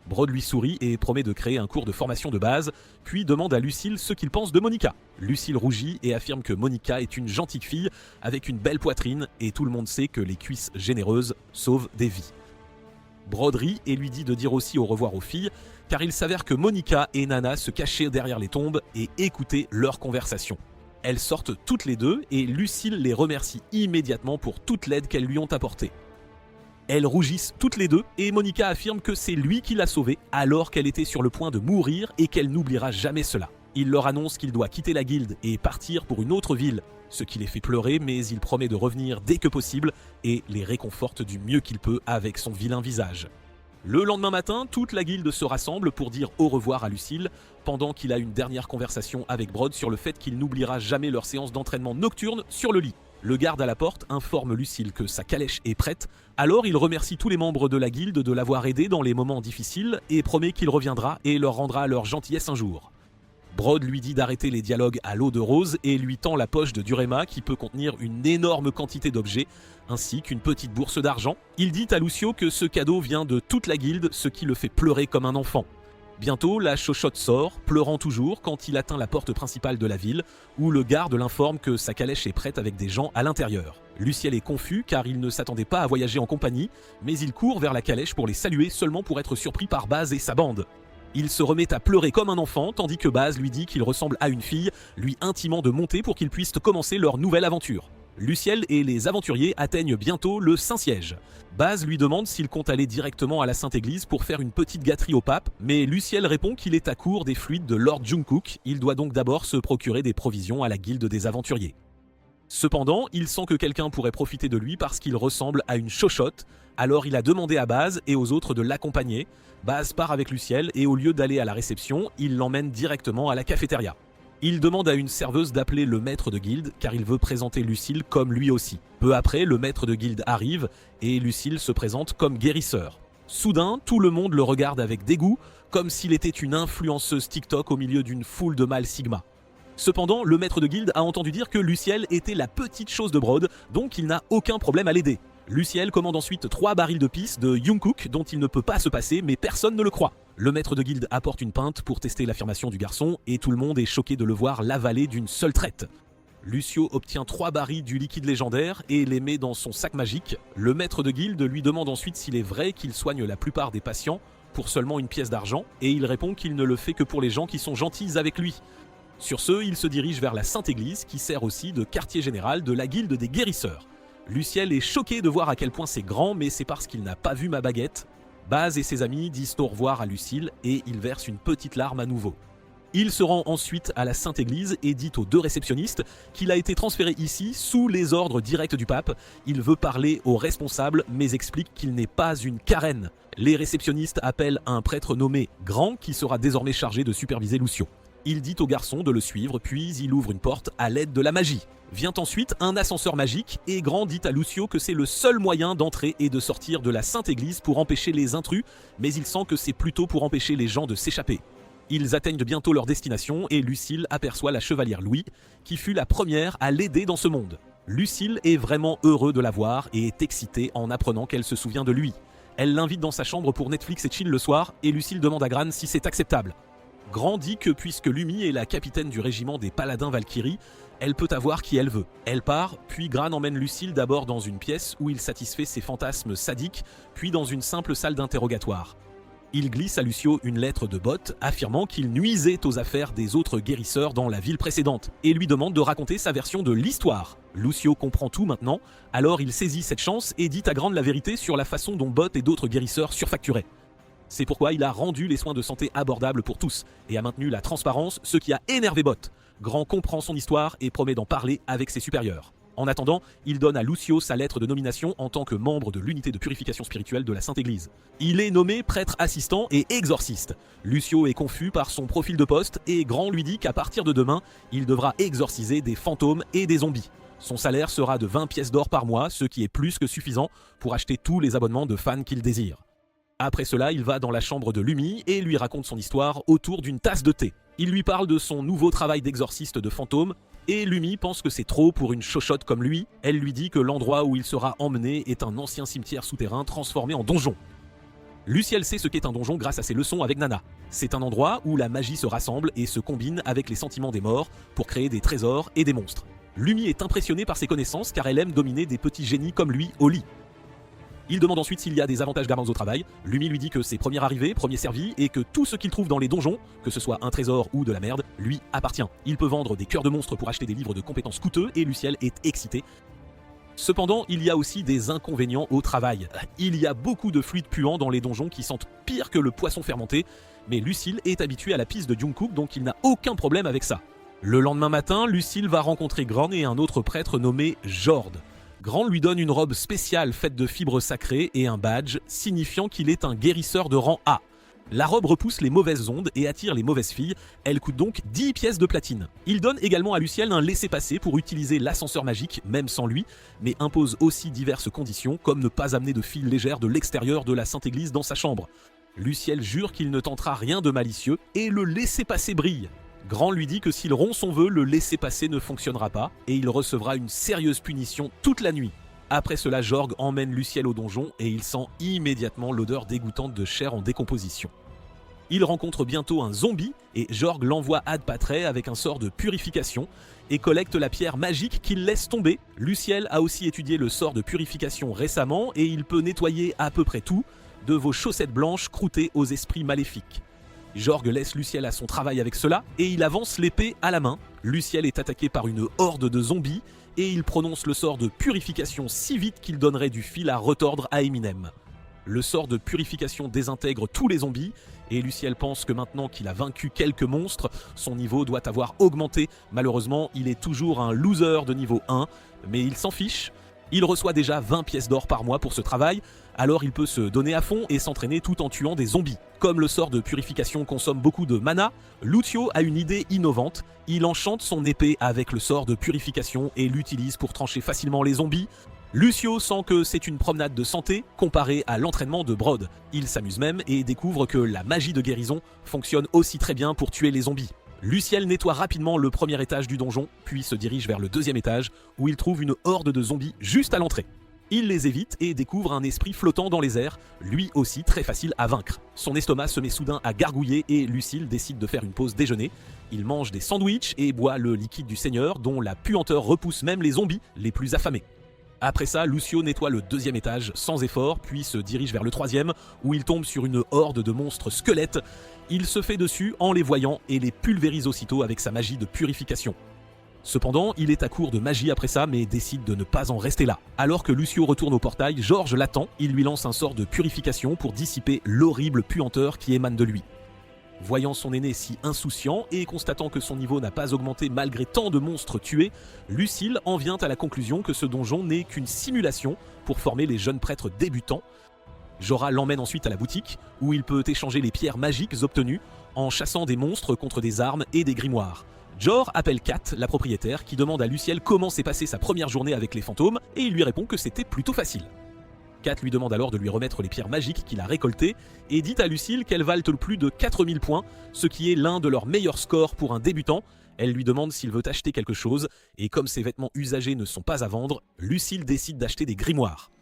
Brod lui sourit et promet de créer un cours de formation de base, puis demande à Lucille ce qu'il pense de Monica. Lucille rougit et affirme que Monica est une gentille fille avec une belle poitrine et tout le monde sait que les cuisses généreuses sauvent des vies. Brod rit et lui dit de dire aussi au revoir aux filles, car il s'avère que Monica et Nana se cachaient derrière les tombes et écoutaient leur conversation. Elles sortent toutes les deux et Lucille les remercie immédiatement pour toute l'aide qu'elles lui ont apportée. Elles rougissent toutes les deux et Monica affirme que c'est lui qui l'a sauvée alors qu'elle était sur le point de mourir et qu'elle n'oubliera jamais cela. Il leur annonce qu'il doit quitter la guilde et partir pour une autre ville, ce qui les fait pleurer, mais il promet de revenir dès que possible et les réconforte du mieux qu'il peut avec son vilain visage. Le lendemain matin, toute la guilde se rassemble pour dire au revoir à Lucille, pendant qu'il a une dernière conversation avec Brod sur le fait qu'il n'oubliera jamais leur séance d'entraînement nocturne sur le lit. Le garde à la porte informe Lucille que sa calèche est prête, alors il remercie tous les membres de la guilde de l'avoir aidé dans les moments difficiles et promet qu'il reviendra et leur rendra leur gentillesse un jour. Brod lui dit d'arrêter les dialogues à l'eau de rose et lui tend la poche de Durema qui peut contenir une énorme quantité d'objets, ainsi qu'une petite bourse d'argent. Il dit à Lucio que ce cadeau vient de toute la guilde, ce qui le fait pleurer comme un enfant. Bientôt, la chochotte sort, pleurant toujours quand il atteint la porte principale de la ville, où le garde l'informe que sa calèche est prête avec des gens à l'intérieur. Luciel est confus car il ne s'attendait pas à voyager en compagnie, mais il court vers la calèche pour les saluer seulement pour être surpris par Baz et sa bande. Il se remet à pleurer comme un enfant, tandis que Baz lui dit qu'il ressemble à une fille, lui intimant de monter pour qu'ils puissent commencer leur nouvelle aventure. Luciel et les aventuriers atteignent bientôt le Saint-Siège. Baz lui demande s'il compte aller directement à la Sainte-Église pour faire une petite gâterie au pape, mais Luciel répond qu'il est à court des fluides de Lord Jungkook, il doit donc d'abord se procurer des provisions à la guilde des aventuriers. Cependant, il sent que quelqu'un pourrait profiter de lui parce qu'il ressemble à une chochotte, alors il a demandé à Baz et aux autres de l'accompagner. Baz part avec Luciel et au lieu d'aller à la réception, il l'emmène directement à la cafétéria. Il demande à une serveuse d'appeler le maître de guilde car il veut présenter Lucille comme lui aussi. Peu après, le maître de guilde arrive et Lucille se présente comme guérisseur. Soudain, tout le monde le regarde avec dégoût, comme s'il était une influenceuse TikTok au milieu d'une foule de mâles Sigma. Cependant, le maître de guilde a entendu dire que Luciel était la petite chose de Brod, donc il n'a aucun problème à l'aider. Luciel commande ensuite 3 barils de pisse de Jungkook dont il ne peut pas se passer, mais personne ne le croit. Le maître de guilde apporte une pinte pour tester l'affirmation du garçon et tout le monde est choqué de le voir l'avaler d'une seule traite. Lucio obtient 3 barils du liquide légendaire et les met dans son sac magique. Le maître de guilde lui demande ensuite s'il est vrai qu'il soigne la plupart des patients pour seulement une pièce d'argent et il répond qu'il ne le fait que pour les gens qui sont gentils avec lui. Sur ce, il se dirige vers la Sainte-Église qui sert aussi de quartier général de la guilde des guérisseurs. Luciel est choqué de voir à quel point c'est grand, mais c'est parce qu'il n'a pas vu ma baguette. Baz et ses amis disent au revoir à Lucille et il verse une petite larme à nouveau. Il se rend ensuite à la Sainte Église et dit aux 2 réceptionnistes qu'il a été transféré ici sous les ordres directs du pape. Il veut parler aux responsables mais explique qu'il n'est pas une carène. Les réceptionnistes appellent un prêtre nommé Grand qui sera désormais chargé de superviser Lucio. Il dit au garçon de le suivre puis il ouvre une porte à l'aide de la magie. Vient ensuite un ascenseur magique et Grand dit à Lucio que c'est le seul moyen d'entrer et de sortir de la Sainte Église pour empêcher les intrus, mais il sent que c'est plutôt pour empêcher les gens de s'échapper. Ils atteignent bientôt leur destination et Lucille aperçoit la chevalière Louis, qui fut la première à l'aider dans ce monde. Lucille est vraiment heureux de la voir et est excitée en apprenant qu'elle se souvient de lui. Elle l'invite dans sa chambre pour Netflix et chill le soir et Lucille demande à Gran si c'est acceptable. Grand dit que puisque Lumi est la capitaine du régiment des paladins Valkyrie, elle peut avoir qui elle veut. Elle part, puis Gran emmène Lucille d'abord dans une pièce où il satisfait ses fantasmes sadiques, puis dans une simple salle d'interrogatoire. Il glisse à Lucio une lettre de Bot affirmant qu'il nuisait aux affaires des autres guérisseurs dans la ville précédente et lui demande de raconter sa version de l'histoire. Lucio comprend tout maintenant, alors il saisit cette chance et dit à Gran la vérité sur la façon dont Bot et d'autres guérisseurs surfacturaient. C'est pourquoi il a rendu les soins de santé abordables pour tous et a maintenu la transparence, ce qui a énervé Bot. Grand comprend son histoire et promet d'en parler avec ses supérieurs. En attendant, il donne à Lucio sa lettre de nomination en tant que membre de l'unité de purification spirituelle de la Sainte Église. Il est nommé prêtre assistant et exorciste. Lucio est confus par son profil de poste et Grand lui dit qu'à partir de demain, il devra exorciser des fantômes et des zombies. Son salaire sera de 20 pièces d'or par mois, ce qui est plus que suffisant pour acheter tous les abonnements de fans qu'il désire. Après cela, il va dans la chambre de Lumi et lui raconte son histoire autour d'une tasse de thé. Il lui parle de son nouveau travail d'exorciste de fantômes et Lumi pense que c'est trop pour une chochotte comme lui. Elle lui dit que l'endroit où il sera emmené est un ancien cimetière souterrain transformé en donjon. Luciel sait ce qu'est un donjon grâce à ses leçons avec Nana. C'est un endroit où la magie se rassemble et se combine avec les sentiments des morts pour créer des trésors et des monstres. Lumi est impressionnée par ses connaissances car elle aime dominer des petits génies comme lui au lit. Il demande ensuite s'il y a des avantages d'avance au travail. Lumi lui dit que c'est premier arrivé, premier servi et que tout ce qu'il trouve dans les donjons, que ce soit un trésor ou de la merde, lui appartient. Il peut vendre des cœurs de monstres pour acheter des livres de compétences coûteux et Luciel est excité. Cependant, il y a aussi des inconvénients au travail. Il y a beaucoup de fluides puants dans les donjons qui sentent pire que le poisson fermenté, mais Lucille est habituée à la pisse de Jungkook donc il n'a aucun problème avec ça. Le lendemain matin, Lucille va rencontrer Gran et un autre prêtre nommé Jord. Gran lui donne une robe spéciale faite de fibres sacrées et un badge signifiant qu'il est un guérisseur de rang A. La robe repousse les mauvaises ondes et attire les mauvaises filles, elle coûte donc 10 pièces de platine. Il donne également à Luciel un laissez-passer pour utiliser l'ascenseur magique, même sans lui, mais impose aussi diverses conditions, comme ne pas amener de fils légères de l'extérieur de la Sainte Église dans sa chambre. Luciel jure qu'il ne tentera rien de malicieux et le laissez-passer brille. Gran lui dit que s'il rompt son vœu, le laissez-passer ne fonctionnera pas et il recevra une sérieuse punition toute la nuit. Après cela, Jorg emmène Luciel au donjon et il sent immédiatement l'odeur dégoûtante de chair en décomposition. Il rencontre bientôt un zombie et Jorg l'envoie ad patrem avec un sort de purification et collecte la pierre magique qu'il laisse tomber. Luciel a aussi étudié le sort de purification récemment et il peut nettoyer à peu près tout, de vos chaussettes blanches croûtées aux esprits maléfiques. Jorg laisse Luciel à son travail avec cela et il avance l'épée à la main. Luciel est attaqué par une horde de zombies et il prononce le sort de purification si vite qu'il donnerait du fil à retordre à Eminem. Le sort de purification désintègre tous les zombies et Luciel pense que maintenant qu'il a vaincu quelques monstres, son niveau doit avoir augmenté. Malheureusement, il est toujours un loser de niveau 1, mais il s'en fiche. Il reçoit déjà 20 pièces d'or par mois pour ce travail, alors il peut se donner à fond et s'entraîner tout en tuant des zombies. Comme le sort de purification consomme beaucoup de mana, Lucio a une idée innovante. Il enchante son épée avec le sort de purification et l'utilise pour trancher facilement les zombies. Lucio sent que c'est une promenade de santé comparée à l'entraînement de Brod. Il s'amuse même et découvre que la magie de guérison fonctionne aussi très bien pour tuer les zombies. Luciel nettoie rapidement le premier étage du donjon, puis se dirige vers le deuxième étage, où il trouve une horde de zombies juste à l'entrée. Il les évite et découvre un esprit flottant dans les airs, lui aussi très facile à vaincre. Son estomac se met soudain à gargouiller et Lucille décide de faire une pause déjeuner. Il mange des sandwichs et boit le liquide du Seigneur, dont la puanteur repousse même les zombies les plus affamés. Après ça, Lucio nettoie le deuxième étage sans effort, puis se dirige vers le troisième, où il tombe sur une horde de monstres squelettes. Il se fait dessus en les voyant et les pulvérise aussitôt avec sa magie de purification. Cependant, il est à court de magie après ça, mais décide de ne pas en rester là. Alors que Lucio retourne au portail, Georges l'attend, il lui lance un sort de purification pour dissiper l'horrible puanteur qui émane de lui. Voyant son aîné si insouciant et constatant que son niveau n'a pas augmenté malgré tant de monstres tués, Lucille en vient à la conclusion que ce donjon n'est qu'une simulation pour former les jeunes prêtres débutants. Jorah l'emmène ensuite à la boutique, où il peut échanger les pierres magiques obtenues en chassant des monstres contre des armes et des grimoires. Jor appelle Kat, la propriétaire, qui demande à Luciel comment s'est passée sa première journée avec les fantômes, et il lui répond que c'était plutôt facile. Kat lui demande alors de lui remettre les pierres magiques qu'il a récoltées, et dit à Lucille qu'elles valent plus de 4000 points, ce qui est l'un de leurs meilleurs scores pour un débutant. Elle lui demande s'il veut acheter quelque chose, et comme ses vêtements usagés ne sont pas à vendre, Lucille décide d'acheter des grimoires.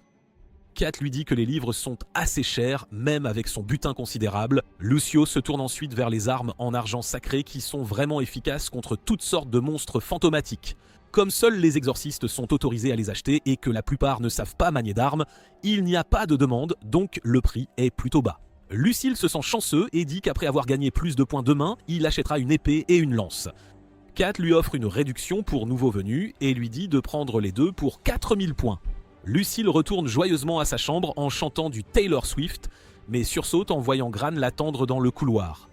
Kat lui dit que les livres sont assez chers, même avec son butin considérable. Lucio se tourne ensuite vers les armes en argent sacré qui sont vraiment efficaces contre toutes sortes de monstres fantomatiques. Comme seuls les exorcistes sont autorisés à les acheter et que la plupart ne savent pas manier d'armes, il n'y a pas de demande, donc le prix est plutôt bas. Lucille se sent chanceux et dit qu'après avoir gagné plus de points de main, il achètera une épée et une lance. Kat lui offre une réduction pour nouveaux venus et lui dit de prendre les deux pour 4000 points. Lucille retourne joyeusement à sa chambre en chantant du Taylor Swift, mais sursaute en voyant Gran l'attendre dans le couloir.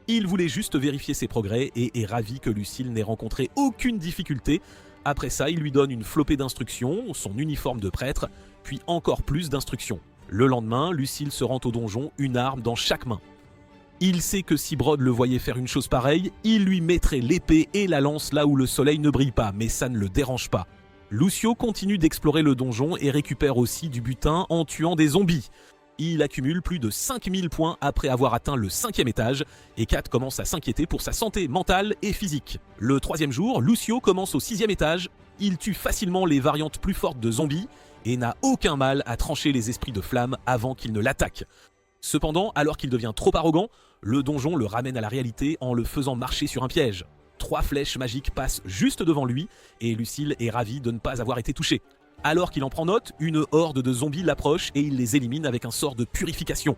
Il voulait juste vérifier ses progrès et est ravi que Lucille n'ait rencontré aucune difficulté. Après ça, il lui donne une flopée d'instructions, son uniforme de prêtre, puis encore plus d'instructions. Le lendemain, Lucille se rend au donjon, une arme dans chaque main. Il sait que si Brod le voyait faire une chose pareille, il lui mettrait l'épée et la lance là où le soleil ne brille pas, mais ça ne le dérange pas. Lucio continue d'explorer le donjon et récupère aussi du butin en tuant des zombies. Il accumule plus de 5000 points après avoir atteint le 5e étage et Kat commence à s'inquiéter pour sa santé mentale et physique. Le 3e jour, Lucio commence au 6e étage. Il tue facilement les variantes plus fortes de zombies et n'a aucun mal à trancher les esprits de flamme avant qu'ils ne l'attaquent. Cependant, alors qu'il devient trop arrogant, le donjon le ramène à la réalité en le faisant marcher sur un piège. 3 flèches magiques passent juste devant lui et Lucille est ravie de ne pas avoir été touchée. Alors qu'il en prend note, une horde de zombies l'approche et il les élimine avec un sort de purification.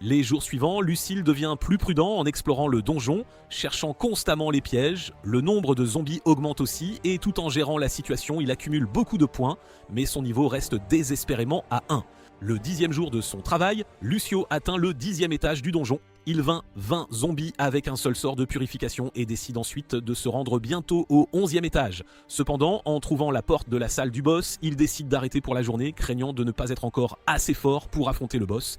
Les jours suivants, Lucille devient plus prudent en explorant le donjon, cherchant constamment les pièges. Le nombre de zombies augmente aussi et tout en gérant la situation, il accumule beaucoup de points, mais son niveau reste désespérément à 1. Le 10e jour de son travail, Lucio atteint le 10e étage du donjon. Il vainc 20 zombies avec un seul sort de purification et décide ensuite de se rendre bientôt au 11e étage. Cependant, en trouvant la porte de la salle du boss, il décide d'arrêter pour la journée, craignant de ne pas être encore assez fort pour affronter le boss.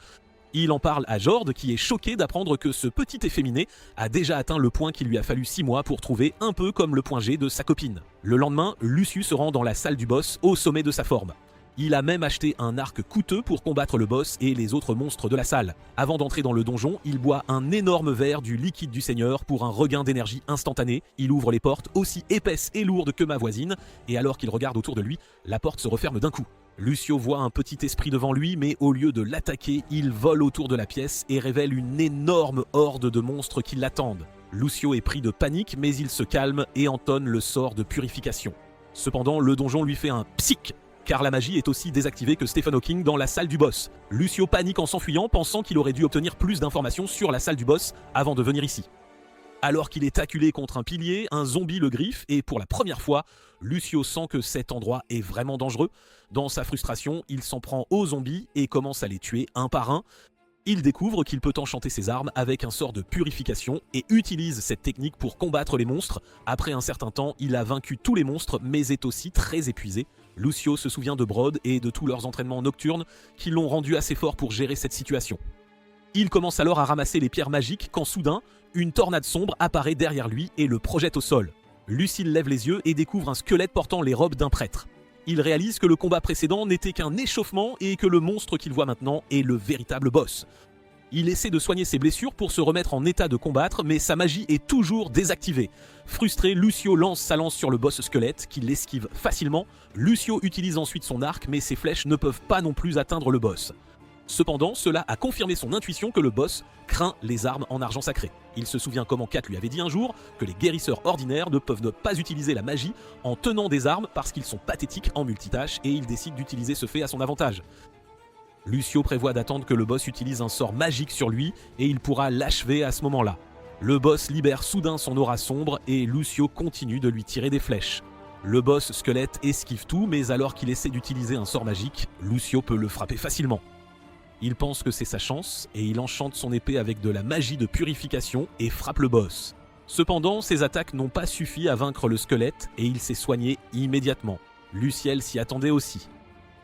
Il en parle à Jord, qui est choqué d'apprendre que ce petit efféminé a déjà atteint le point qu'il lui a fallu 6 mois pour trouver, un peu comme le point G de sa copine. Le lendemain, Lucius se rend dans la salle du boss, au sommet de sa forme. Il a même acheté un arc coûteux pour combattre le boss et les autres monstres de la salle. Avant d'entrer dans le donjon, il boit un énorme verre du liquide du Seigneur pour un regain d'énergie instantané. Il ouvre les portes aussi épaisses et lourdes que ma voisine, et alors qu'il regarde autour de lui, la porte se referme d'un coup. Lucio voit un petit esprit devant lui, mais au lieu de l'attaquer, il vole autour de la pièce et révèle une énorme horde de monstres qui l'attendent. Lucio est pris de panique, mais il se calme et entonne le sort de purification. Cependant, le donjon lui fait un psic, car la magie est aussi désactivée que Stephen Hawking dans la salle du boss. Lucio panique en s'enfuyant, pensant qu'il aurait dû obtenir plus d'informations sur la salle du boss avant de venir ici. Alors qu'il est acculé contre un pilier, un zombie le griffe et pour la première fois, Lucio sent que cet endroit est vraiment dangereux. Dans sa frustration, il s'en prend aux zombies et commence à les tuer un par un. Il découvre qu'il peut enchanter ses armes avec un sort de purification et utilise cette technique pour combattre les monstres. Après un certain temps, il a vaincu tous les monstres mais est aussi très épuisé. Lucio se souvient de Brod et de tous leurs entraînements nocturnes qui l'ont rendu assez fort pour gérer cette situation. Il commence alors à ramasser les pierres magiques quand soudain, une tornade sombre apparaît derrière lui et le projette au sol. Lucille lève les yeux et découvre un squelette portant les robes d'un prêtre. Il réalise que le combat précédent n'était qu'un échauffement et que le monstre qu'il voit maintenant est le véritable boss. Il essaie de soigner ses blessures pour se remettre en état de combattre, mais sa magie est toujours désactivée. Frustré, Lucio lance sa lance sur le boss squelette, qui l'esquive facilement. Lucio utilise ensuite son arc, mais ses flèches ne peuvent pas non plus atteindre le boss. Cependant, cela a confirmé son intuition que le boss craint les armes en argent sacré. Il se souvient comment Kat lui avait dit un jour que les guérisseurs ordinaires ne peuvent pas utiliser la magie en tenant des armes parce qu'ils sont pathétiques en multitâches et il décide d'utiliser ce fait à son avantage. Lucio prévoit d'attendre que le boss utilise un sort magique sur lui et il pourra l'achever à ce moment-là. Le boss libère soudain son aura sombre et Lucio continue de lui tirer des flèches. Le boss squelette esquive tout, mais alors qu'il essaie d'utiliser un sort magique, Lucio peut le frapper facilement. Il pense que c'est sa chance et il enchante son épée avec de la magie de purification et frappe le boss. Cependant, ses attaques n'ont pas suffi à vaincre le squelette et il s'est soigné immédiatement. Luciel s'y attendait aussi.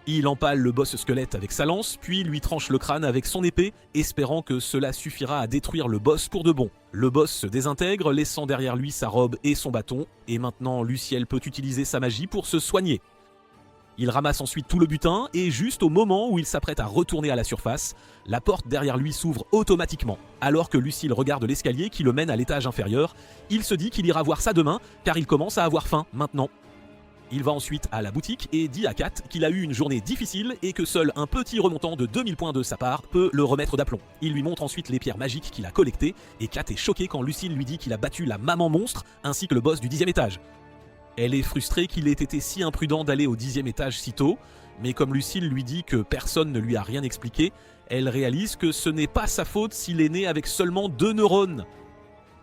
Il empale le boss squelette avec sa lance, puis lui tranche le crâne avec son épée, espérant que cela suffira à détruire le boss pour de bon. Le boss se désintègre, laissant derrière lui sa robe et son bâton, et maintenant Luciel peut utiliser sa magie pour se soigner. Il ramasse ensuite tout le butin, et juste au moment où il s'apprête à retourner à la surface, la porte derrière lui s'ouvre automatiquement. Alors que Lucille regarde l'escalier qui le mène à l'étage inférieur, il se dit qu'il ira voir ça demain, car il commence à avoir faim maintenant. Il va ensuite à la boutique et dit à Kat qu'il a eu une journée difficile et que seul un petit remontant de 2000 points de sa part peut le remettre d'aplomb. Il lui montre ensuite les pierres magiques qu'il a collectées et Kat est choquée quand Lucille lui dit qu'il a battu la maman monstre ainsi que le boss du 10e étage. Elle est frustrée qu'il ait été si imprudent d'aller au 10e étage si tôt, mais comme Lucille lui dit que personne ne lui a rien expliqué, elle réalise que ce n'est pas sa faute s'il est né avec seulement 2 neurones.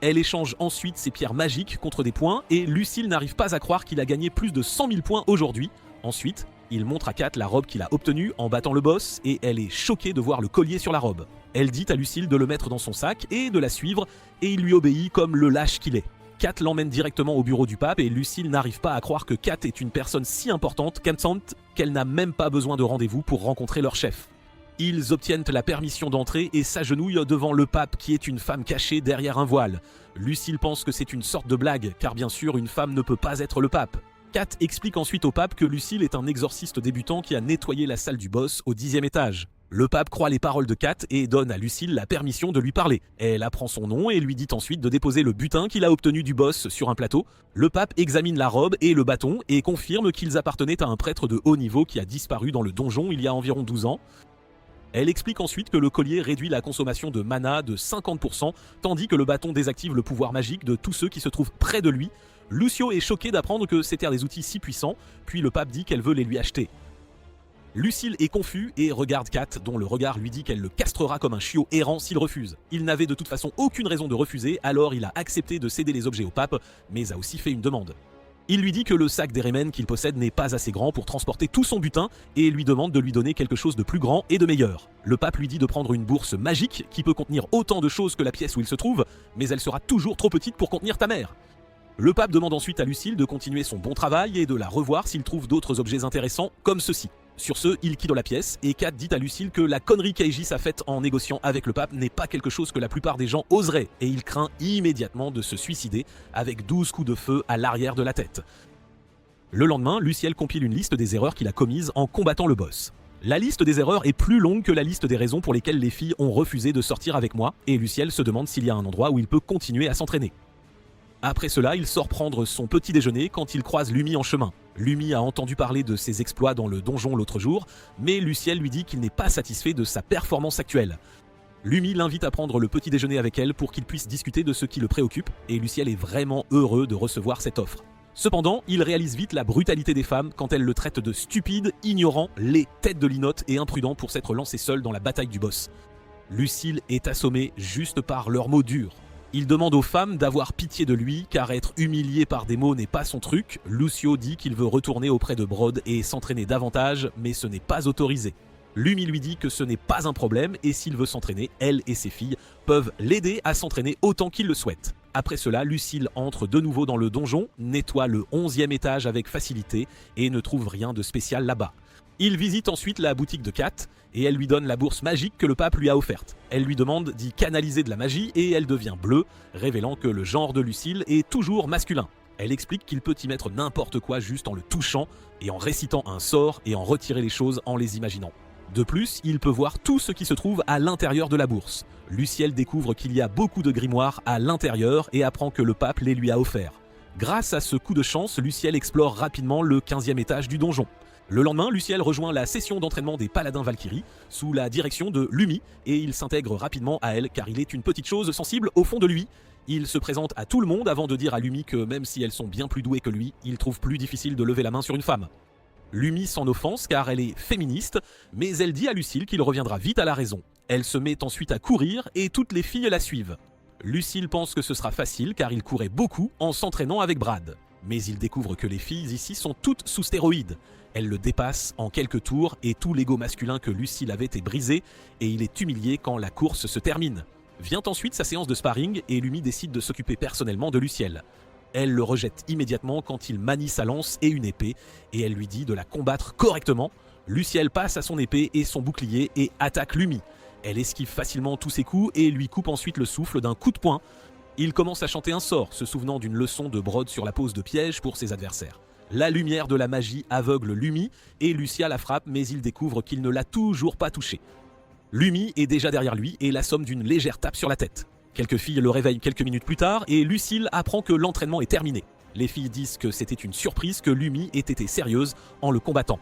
Elle échange ensuite ses pierres magiques contre des points et Lucille n'arrive pas à croire qu'il a gagné plus de 100 000 points aujourd'hui. Ensuite, il montre à Kat la robe qu'il a obtenue en battant le boss et elle est choquée de voir le collier sur la robe. Elle dit à Lucille de le mettre dans son sac et de la suivre et il lui obéit comme le lâche qu'il est. Kat l'emmène directement au bureau du pape et Lucille n'arrive pas à croire que Kat est une personne si importante qu'elle n'a même pas besoin de rendez-vous pour rencontrer leur chef. Ils obtiennent la permission d'entrer et s'agenouillent devant le pape qui est une femme cachée derrière un voile. Lucille pense que c'est une sorte de blague, car bien sûr une femme ne peut pas être le pape. Kat explique ensuite au pape que Lucille est un exorciste débutant qui a nettoyé la salle du boss au 10e étage. Le pape croit les paroles de Kat et donne à Lucille la permission de lui parler. Elle apprend son nom et lui dit ensuite de déposer le butin qu'il a obtenu du boss sur un plateau. Le pape examine la robe et le bâton et confirme qu'ils appartenaient à un prêtre de haut niveau qui a disparu dans le donjon il y a environ 12 ans. Elle explique ensuite que le collier réduit la consommation de mana de 50%, tandis que le bâton désactive le pouvoir magique de tous ceux qui se trouvent près de lui. Lucio est choqué d'apprendre que c'était des outils si puissants, puis le pape dit qu'elle veut les lui acheter. Lucille est confus et regarde Kat, dont le regard lui dit qu'elle le castrera comme un chiot errant s'il refuse. Il n'avait de toute façon aucune raison de refuser, alors il a accepté de céder les objets au pape, mais a aussi fait une demande. Il lui dit que le sac d'Eremen qu'il possède n'est pas assez grand pour transporter tout son butin et lui demande de lui donner quelque chose de plus grand et de meilleur. Le pape lui dit de prendre une bourse magique qui peut contenir autant de choses que la pièce où il se trouve, mais elle sera toujours trop petite pour contenir ta mère. Le pape demande ensuite à Lucille de continuer son bon travail et de la revoir s'il trouve d'autres objets intéressants comme ceux-ci. Sur ce, il quitte la pièce et Kat dit à Lucille que la connerie qu'Aegis a faite en négociant avec le pape n'est pas quelque chose que la plupart des gens oseraient et il craint immédiatement de se suicider avec 12 coups de feu à l'arrière de la tête. Le lendemain, Luciel compile une liste des erreurs qu'il a commises en combattant le boss. La liste des erreurs est plus longue que la liste des raisons pour lesquelles les filles ont refusé de sortir avec moi et Luciel se demande s'il y a un endroit où il peut continuer à s'entraîner. Après cela, il sort prendre son petit déjeuner quand il croise Lumi en chemin. Lumi a entendu parler de ses exploits dans le donjon l'autre jour, mais Luciel lui dit qu'il n'est pas satisfait de sa performance actuelle. Lumi l'invite à prendre le petit déjeuner avec elle pour qu'ils puissent discuter de ce qui le préoccupe, et Luciel est vraiment heureux de recevoir cette offre. Cependant, il réalise vite la brutalité des femmes quand elles le traitent de stupide, ignorant, laid, tête de linotte et imprudent pour s'être lancé seul dans la bataille du boss. Lucille est assommée juste par leurs mots durs. Il demande aux femmes d'avoir pitié de lui, car être humilié par des mots n'est pas son truc. Lucio dit qu'il veut retourner auprès de Brod et s'entraîner davantage, mais ce n'est pas autorisé. Lumi lui dit que ce n'est pas un problème et s'il veut s'entraîner, elle et ses filles peuvent l'aider à s'entraîner autant qu'il le souhaite. Après cela, Lucille entre de nouveau dans le donjon, nettoie le 11e étage avec facilité et ne trouve rien de spécial là-bas. Il visite ensuite la boutique de Kat et elle lui donne la bourse magique que le pape lui a offerte. Elle lui demande d'y canaliser de la magie et elle devient bleue, révélant que le genre de Lucille est toujours masculin. Elle explique qu'il peut y mettre n'importe quoi juste en le touchant et en récitant un sort et en retirer les choses en les imaginant. De plus, il peut voir tout ce qui se trouve à l'intérieur de la bourse. Luciel découvre qu'il y a beaucoup de grimoires à l'intérieur et apprend que le pape les lui a offerts. Grâce à ce coup de chance, Luciel explore rapidement le 15e étage du donjon. Le lendemain, Luciel rejoint la session d'entraînement des paladins Valkyrie sous la direction de Lumi et il s'intègre rapidement à elle car il est une petite chose sensible au fond de lui. Il se présente à tout le monde avant de dire à Lumi que même si elles sont bien plus douées que lui, il trouve plus difficile de lever la main sur une femme. Lumi s'en offense car elle est féministe, mais elle dit à Lucille qu'il reviendra vite à la raison. Elle se met ensuite à courir et toutes les filles la suivent. Lucille pense que ce sera facile car il courait beaucoup en s'entraînant avec Brad. Mais il découvre que les filles ici sont toutes sous stéroïdes. Elles le dépassent en quelques tours et tout l'ego masculin que Lucille avait est brisé et il est humilié quand la course se termine. Vient ensuite sa séance de sparring et Lumi décide de s'occuper personnellement de Luciel. Elle le rejette immédiatement quand il manie sa lance et une épée et elle lui dit de la combattre correctement. Luciel passe à son épée et son bouclier et attaque Lumi. Elle esquive facilement tous ses coups et lui coupe ensuite le souffle d'un coup de poing. Il commence à chanter un sort, se souvenant d'une leçon de Brod sur la pose de piège pour ses adversaires. La lumière de la magie aveugle Lumi et Lucia la frappe mais il découvre qu'il ne l'a toujours pas touchée. Lumi est déjà derrière lui et l'assomme d'une légère tape sur la tête. Quelques filles le réveillent quelques minutes plus tard et Lucille apprend que l'entraînement est terminé. Les filles disent que c'était une surprise que Lumi ait été sérieuse en le combattant.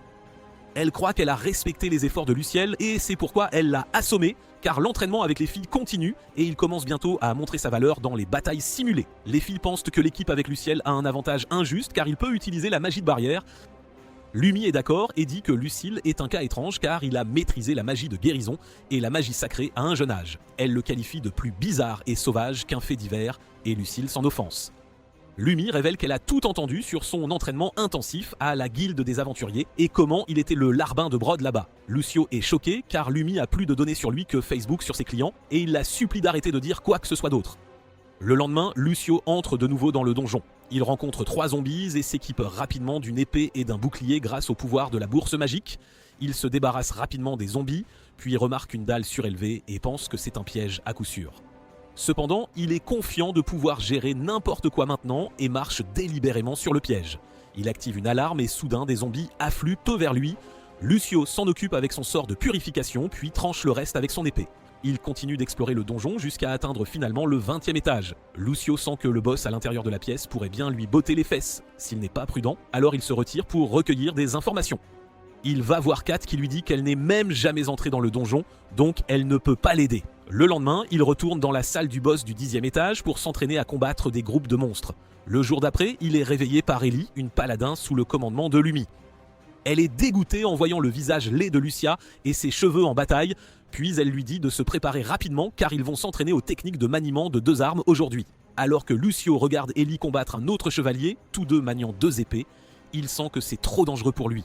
Elle croit qu'elle a respecté les efforts de Luciel et c'est pourquoi elle l'a assommé, car l'entraînement avec les filles continue et il commence bientôt à montrer sa valeur dans les batailles simulées. Les filles pensent que l'équipe avec Luciel a un avantage injuste car il peut utiliser la magie de barrière. Lumi est d'accord et dit que Lucille est un cas étrange car il a maîtrisé la magie de guérison et la magie sacrée à un jeune âge. Elle le qualifie de plus bizarre et sauvage qu'un fait divers et Lucille s'en offense. Lumi révèle qu'elle a tout entendu sur son entraînement intensif à la guilde des aventuriers et comment il était le larbin de Brod là-bas. Lucio est choqué car Lumi a plus de données sur lui que Facebook sur ses clients et il la supplie d'arrêter de dire quoi que ce soit d'autre. Le lendemain, Lucio entre de nouveau dans le donjon. Il rencontre 3 zombies et s'équipe rapidement d'une épée et d'un bouclier grâce au pouvoir de la bourse magique. Il se débarrasse rapidement des zombies, puis remarque une dalle surélevée et pense que c'est un piège à coup sûr. Cependant, il est confiant de pouvoir gérer n'importe quoi maintenant et marche délibérément sur le piège. Il active une alarme et soudain des zombies affluent eux vers lui. Lucio s'en occupe avec son sort de purification puis tranche le reste avec son épée. Il continue d'explorer le donjon jusqu'à atteindre finalement le 20e étage. Lucio sent que le boss à l'intérieur de la pièce pourrait bien lui botter les fesses. S'il n'est pas prudent, alors il se retire pour recueillir des informations. Il va voir Kat qui lui dit qu'elle n'est même jamais entrée dans le donjon, donc elle ne peut pas l'aider. Le lendemain, il retourne dans la salle du boss du 10e étage pour s'entraîner à combattre des groupes de monstres. Le jour d'après, il est réveillé par Ellie, une paladin sous le commandement de Lumi. Elle est dégoûtée en voyant le visage laid de Lucia et ses cheveux en bataille, puis elle lui dit de se préparer rapidement car ils vont s'entraîner aux techniques de maniement de 2 armes aujourd'hui. Alors que Lucio regarde Ellie combattre un autre chevalier, tous deux maniant 2 épées, il sent que c'est trop dangereux pour lui.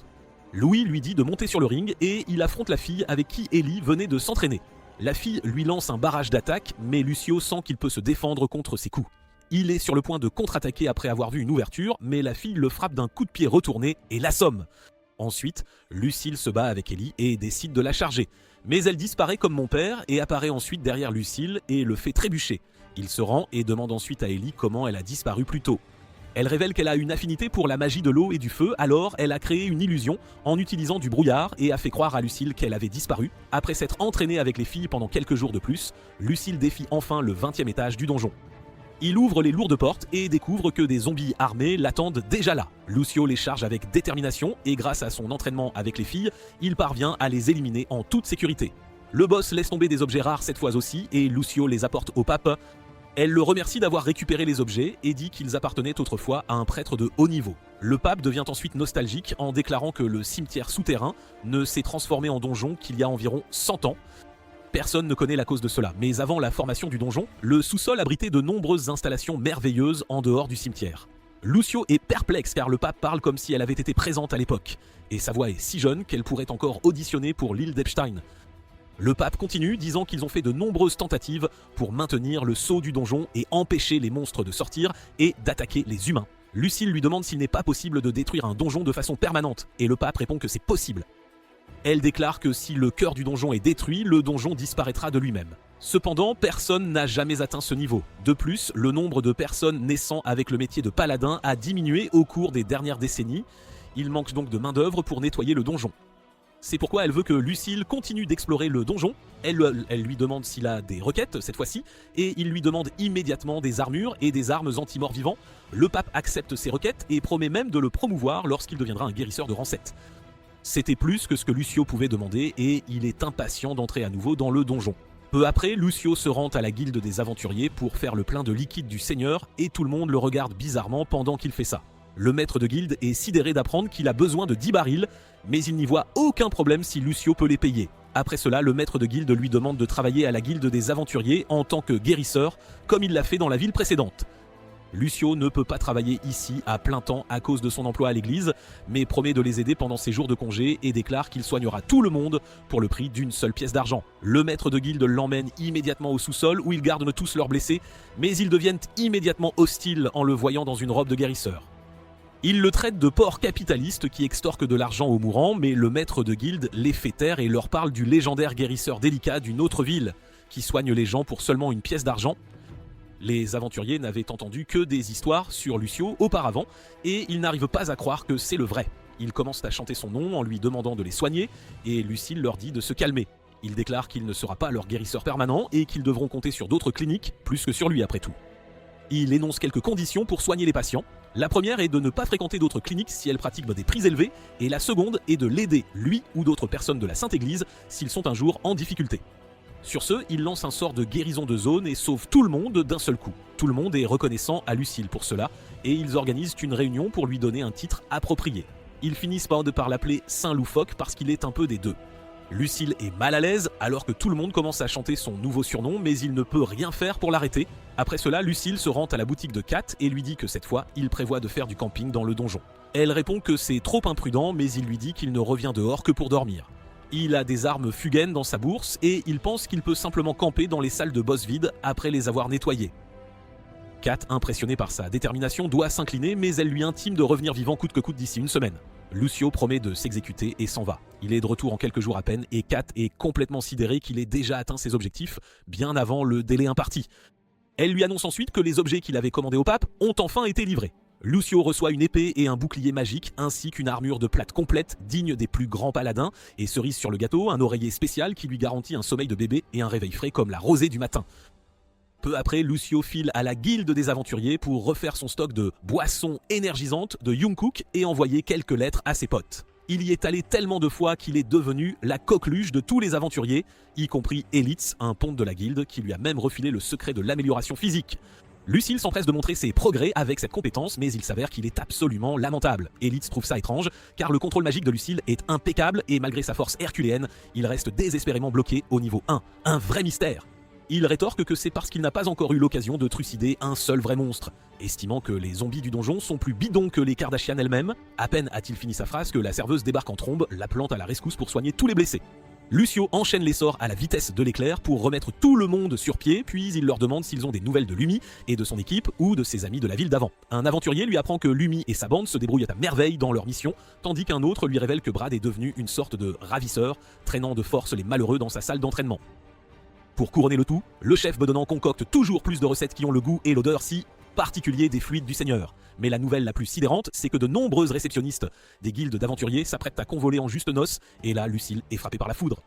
Louis lui dit de monter sur le ring et il affronte la fille avec qui Ellie venait de s'entraîner. La fille lui lance un barrage d'attaque, mais Lucio sent qu'il peut se défendre contre ses coups. Il est sur le point de contre-attaquer après avoir vu une ouverture, mais la fille le frappe d'un coup de pied retourné et l'assomme. Ensuite, Lucille se bat avec Ellie et décide de la charger. Mais elle disparaît comme mon père et apparaît ensuite derrière Lucille et le fait trébucher. Il se rend et demande ensuite à Ellie comment elle a disparu plus tôt. Elle révèle qu'elle a une affinité pour la magie de l'eau et du feu, alors elle a créé une illusion en utilisant du brouillard et a fait croire à Lucille qu'elle avait disparu. Après s'être entraînée avec les filles pendant quelques jours de plus, Lucille défie enfin le 20e étage du donjon. Il ouvre les lourdes portes et découvre que des zombies armés l'attendent déjà là. Lucio les charge avec détermination et grâce à son entraînement avec les filles, il parvient à les éliminer en toute sécurité. Le boss laisse tomber des objets rares cette fois aussi et Lucio les apporte au pape. Elle le remercie d'avoir récupéré les objets et dit qu'ils appartenaient autrefois à un prêtre de haut niveau. Le pape devient ensuite nostalgique en déclarant que le cimetière souterrain ne s'est transformé en donjon qu'il y a environ 100 ans. Personne ne connaît la cause de cela, mais avant la formation du donjon, le sous-sol abritait de nombreuses installations merveilleuses en dehors du cimetière. Lucio est perplexe car le pape parle comme si elle avait été présente à l'époque, et sa voix est si jeune qu'elle pourrait encore auditionner pour l'île d'Epstein. Le pape continue, disant qu'ils ont fait de nombreuses tentatives pour maintenir le sceau du donjon et empêcher les monstres de sortir et d'attaquer les humains. Lucille lui demande s'il n'est pas possible de détruire un donjon de façon permanente, et le pape répond que c'est possible. Elle déclare que si le cœur du donjon est détruit, le donjon disparaîtra de lui-même. Cependant, personne n'a jamais atteint ce niveau. De plus, le nombre de personnes naissant avec le métier de paladin a diminué au cours des dernières décennies. Il manque donc de main-d'œuvre pour nettoyer le donjon. C'est pourquoi elle veut que Lucille continue d'explorer le donjon. Elle lui demande s'il a des requêtes cette fois-ci, et il lui demande immédiatement des armures et des armes anti-morts vivants. Le pape accepte ses requêtes et promet même de le promouvoir lorsqu'il deviendra un guérisseur de rang 7. C'était plus que ce que Lucio pouvait demander et il est impatient d'entrer à nouveau dans le donjon. Peu après, Lucio se rend à la guilde des aventuriers pour faire le plein de liquide du seigneur et tout le monde le regarde bizarrement pendant qu'il fait ça. Le maître de guilde est sidéré d'apprendre qu'il a besoin de 10 barils, mais il n'y voit aucun problème si Lucio peut les payer. Après cela, le maître de guilde lui demande de travailler à la guilde des aventuriers en tant que guérisseur, comme il l'a fait dans la ville précédente. Lucio ne peut pas travailler ici à plein temps à cause de son emploi à l'église, mais promet de les aider pendant ses jours de congé et déclare qu'il soignera tout le monde pour le prix d'une seule pièce d'argent. Le maître de guilde l'emmène immédiatement au sous-sol où ils gardent tous leurs blessés, mais ils deviennent immédiatement hostiles en le voyant dans une robe de guérisseur. Il le traite de porc capitaliste qui extorque de l'argent aux mourants, mais le maître de guilde les fait taire et leur parle du légendaire guérisseur délicat d'une autre ville, qui soigne les gens pour seulement une pièce d'argent. Les aventuriers n'avaient entendu que des histoires sur Lucio auparavant, et ils n'arrivent pas à croire que c'est le vrai. Ils commencent à chanter son nom en lui demandant de les soigner, et Lucille leur dit de se calmer. Il déclare qu'il ne sera pas leur guérisseur permanent et qu'ils devront compter sur d'autres cliniques, plus que sur lui après tout. Il énonce quelques conditions pour soigner les patients. La première est de ne pas fréquenter d'autres cliniques si elles pratiquent des prix élevés, et la seconde est de l'aider, lui ou d'autres personnes de la Sainte Église, s'ils sont un jour en difficulté. Sur ce, il lance un sort de guérison de zone et sauve tout le monde d'un seul coup. Tout le monde est reconnaissant à Lucille pour cela, et ils organisent une réunion pour lui donner un titre approprié. Ils finissent par l'appeler Saint Loufoque parce qu'il est un peu des deux. Lucille est mal à l'aise alors que tout le monde commence à chanter son nouveau surnom, mais il ne peut rien faire pour l'arrêter. Après cela, Lucille se rend à la boutique de Kat et lui dit que cette fois, il prévoit de faire du camping dans le donjon. Elle répond que c'est trop imprudent, mais il lui dit qu'il ne revient dehors que pour dormir. Il a des armes Fugen dans sa bourse et il pense qu'il peut simplement camper dans les salles de boss vides après les avoir nettoyées. Kat, impressionnée par sa détermination, doit s'incliner, mais elle lui intime de revenir vivant coûte que coûte d'ici une semaine. Lucio promet de s'exécuter et s'en va. Il est de retour en quelques jours à peine et Kat est complètement sidérée qu'il ait déjà atteint ses objectifs bien avant le délai imparti. Elle lui annonce ensuite que les objets qu'il avait commandés au pape ont enfin été livrés. Lucio reçoit une épée et un bouclier magique ainsi qu'une armure de plate complète digne des plus grands paladins et cerise sur le gâteau, un oreiller spécial qui lui garantit un sommeil de bébé et un réveil frais comme la rosée du matin. Peu après, Lucio file à la guilde des aventuriers pour refaire son stock de boissons énergisantes de Jungkook et envoyer quelques lettres à ses potes. Il y est allé tellement de fois qu'il est devenu la coqueluche de tous les aventuriers, y compris Elitz, un ponte de la guilde qui lui a même refilé le secret de l'amélioration physique. Lucille s'empresse de montrer ses progrès avec cette compétence, mais il s'avère qu'il est absolument lamentable. Elitz trouve ça étrange, car le contrôle magique de Lucille est impeccable et malgré sa force herculéenne, il reste désespérément bloqué au niveau 1. Un vrai mystère. Il rétorque que c'est parce qu'il n'a pas encore eu l'occasion de trucider un seul vrai monstre. Estimant que les zombies du donjon sont plus bidons que les Kardashian elles-mêmes, à peine a-t-il fini sa phrase que la serveuse débarque en trombe, l'appelant à la rescousse pour soigner tous les blessés. Lucio enchaîne les sorts à la vitesse de l'éclair pour remettre tout le monde sur pied, puis il leur demande s'ils ont des nouvelles de Lumi et de son équipe ou de ses amis de la ville d'avant. Un aventurier lui apprend que Lumi et sa bande se débrouillent à merveille dans leur mission, tandis qu'un autre lui révèle que Brad est devenu une sorte de ravisseur, traînant de force les malheureux dans sa salle d'entraînement. Pour couronner le tout, le chef bedonnant concocte toujours plus de recettes qui ont le goût et l'odeur si particulier des fluides du Seigneur. Mais la nouvelle la plus sidérante, c'est que de nombreuses réceptionnistes des guildes d'aventuriers s'apprêtent à convoler en juste noces, et là, Lucille est frappée par la foudre.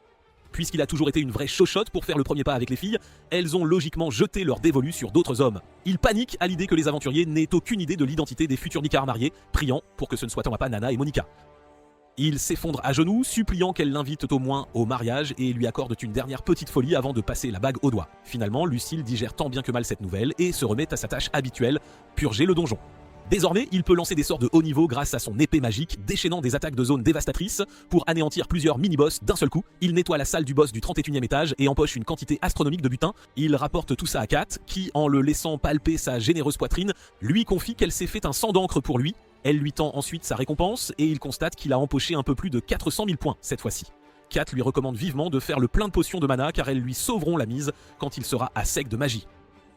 Puisqu'il a toujours été une vraie chochotte pour faire le premier pas avec les filles, elles ont logiquement jeté leur dévolu sur d'autres hommes. Il panique à l'idée que les aventuriers n'aient aucune idée de l'identité des futurs Nicar mariés, priant pour que ce ne soit pas Nana et Monica. Il s'effondre à genoux, suppliant qu'elle l'invite au moins au mariage et lui accorde une dernière petite folie avant de passer la bague au doigt. Finalement, Lucille digère tant bien que mal cette nouvelle et se remet à sa tâche habituelle, purger le donjon. Désormais, il peut lancer des sorts de haut niveau grâce à son épée magique, déchaînant des attaques de zone dévastatrices pour anéantir plusieurs mini-boss d'un seul coup. Il nettoie la salle du boss du 31e étage et empoche une quantité astronomique de butin. Il rapporte tout ça à Kat, qui, en le laissant palper sa généreuse poitrine, lui confie qu'elle s'est fait un sang d'encre pour lui. Elle lui tend ensuite sa récompense et il constate qu'il a empoché un peu plus de 400 000 points cette fois-ci. Kat lui recommande vivement de faire le plein de potions de mana car elles lui sauveront la mise quand il sera à sec de magie.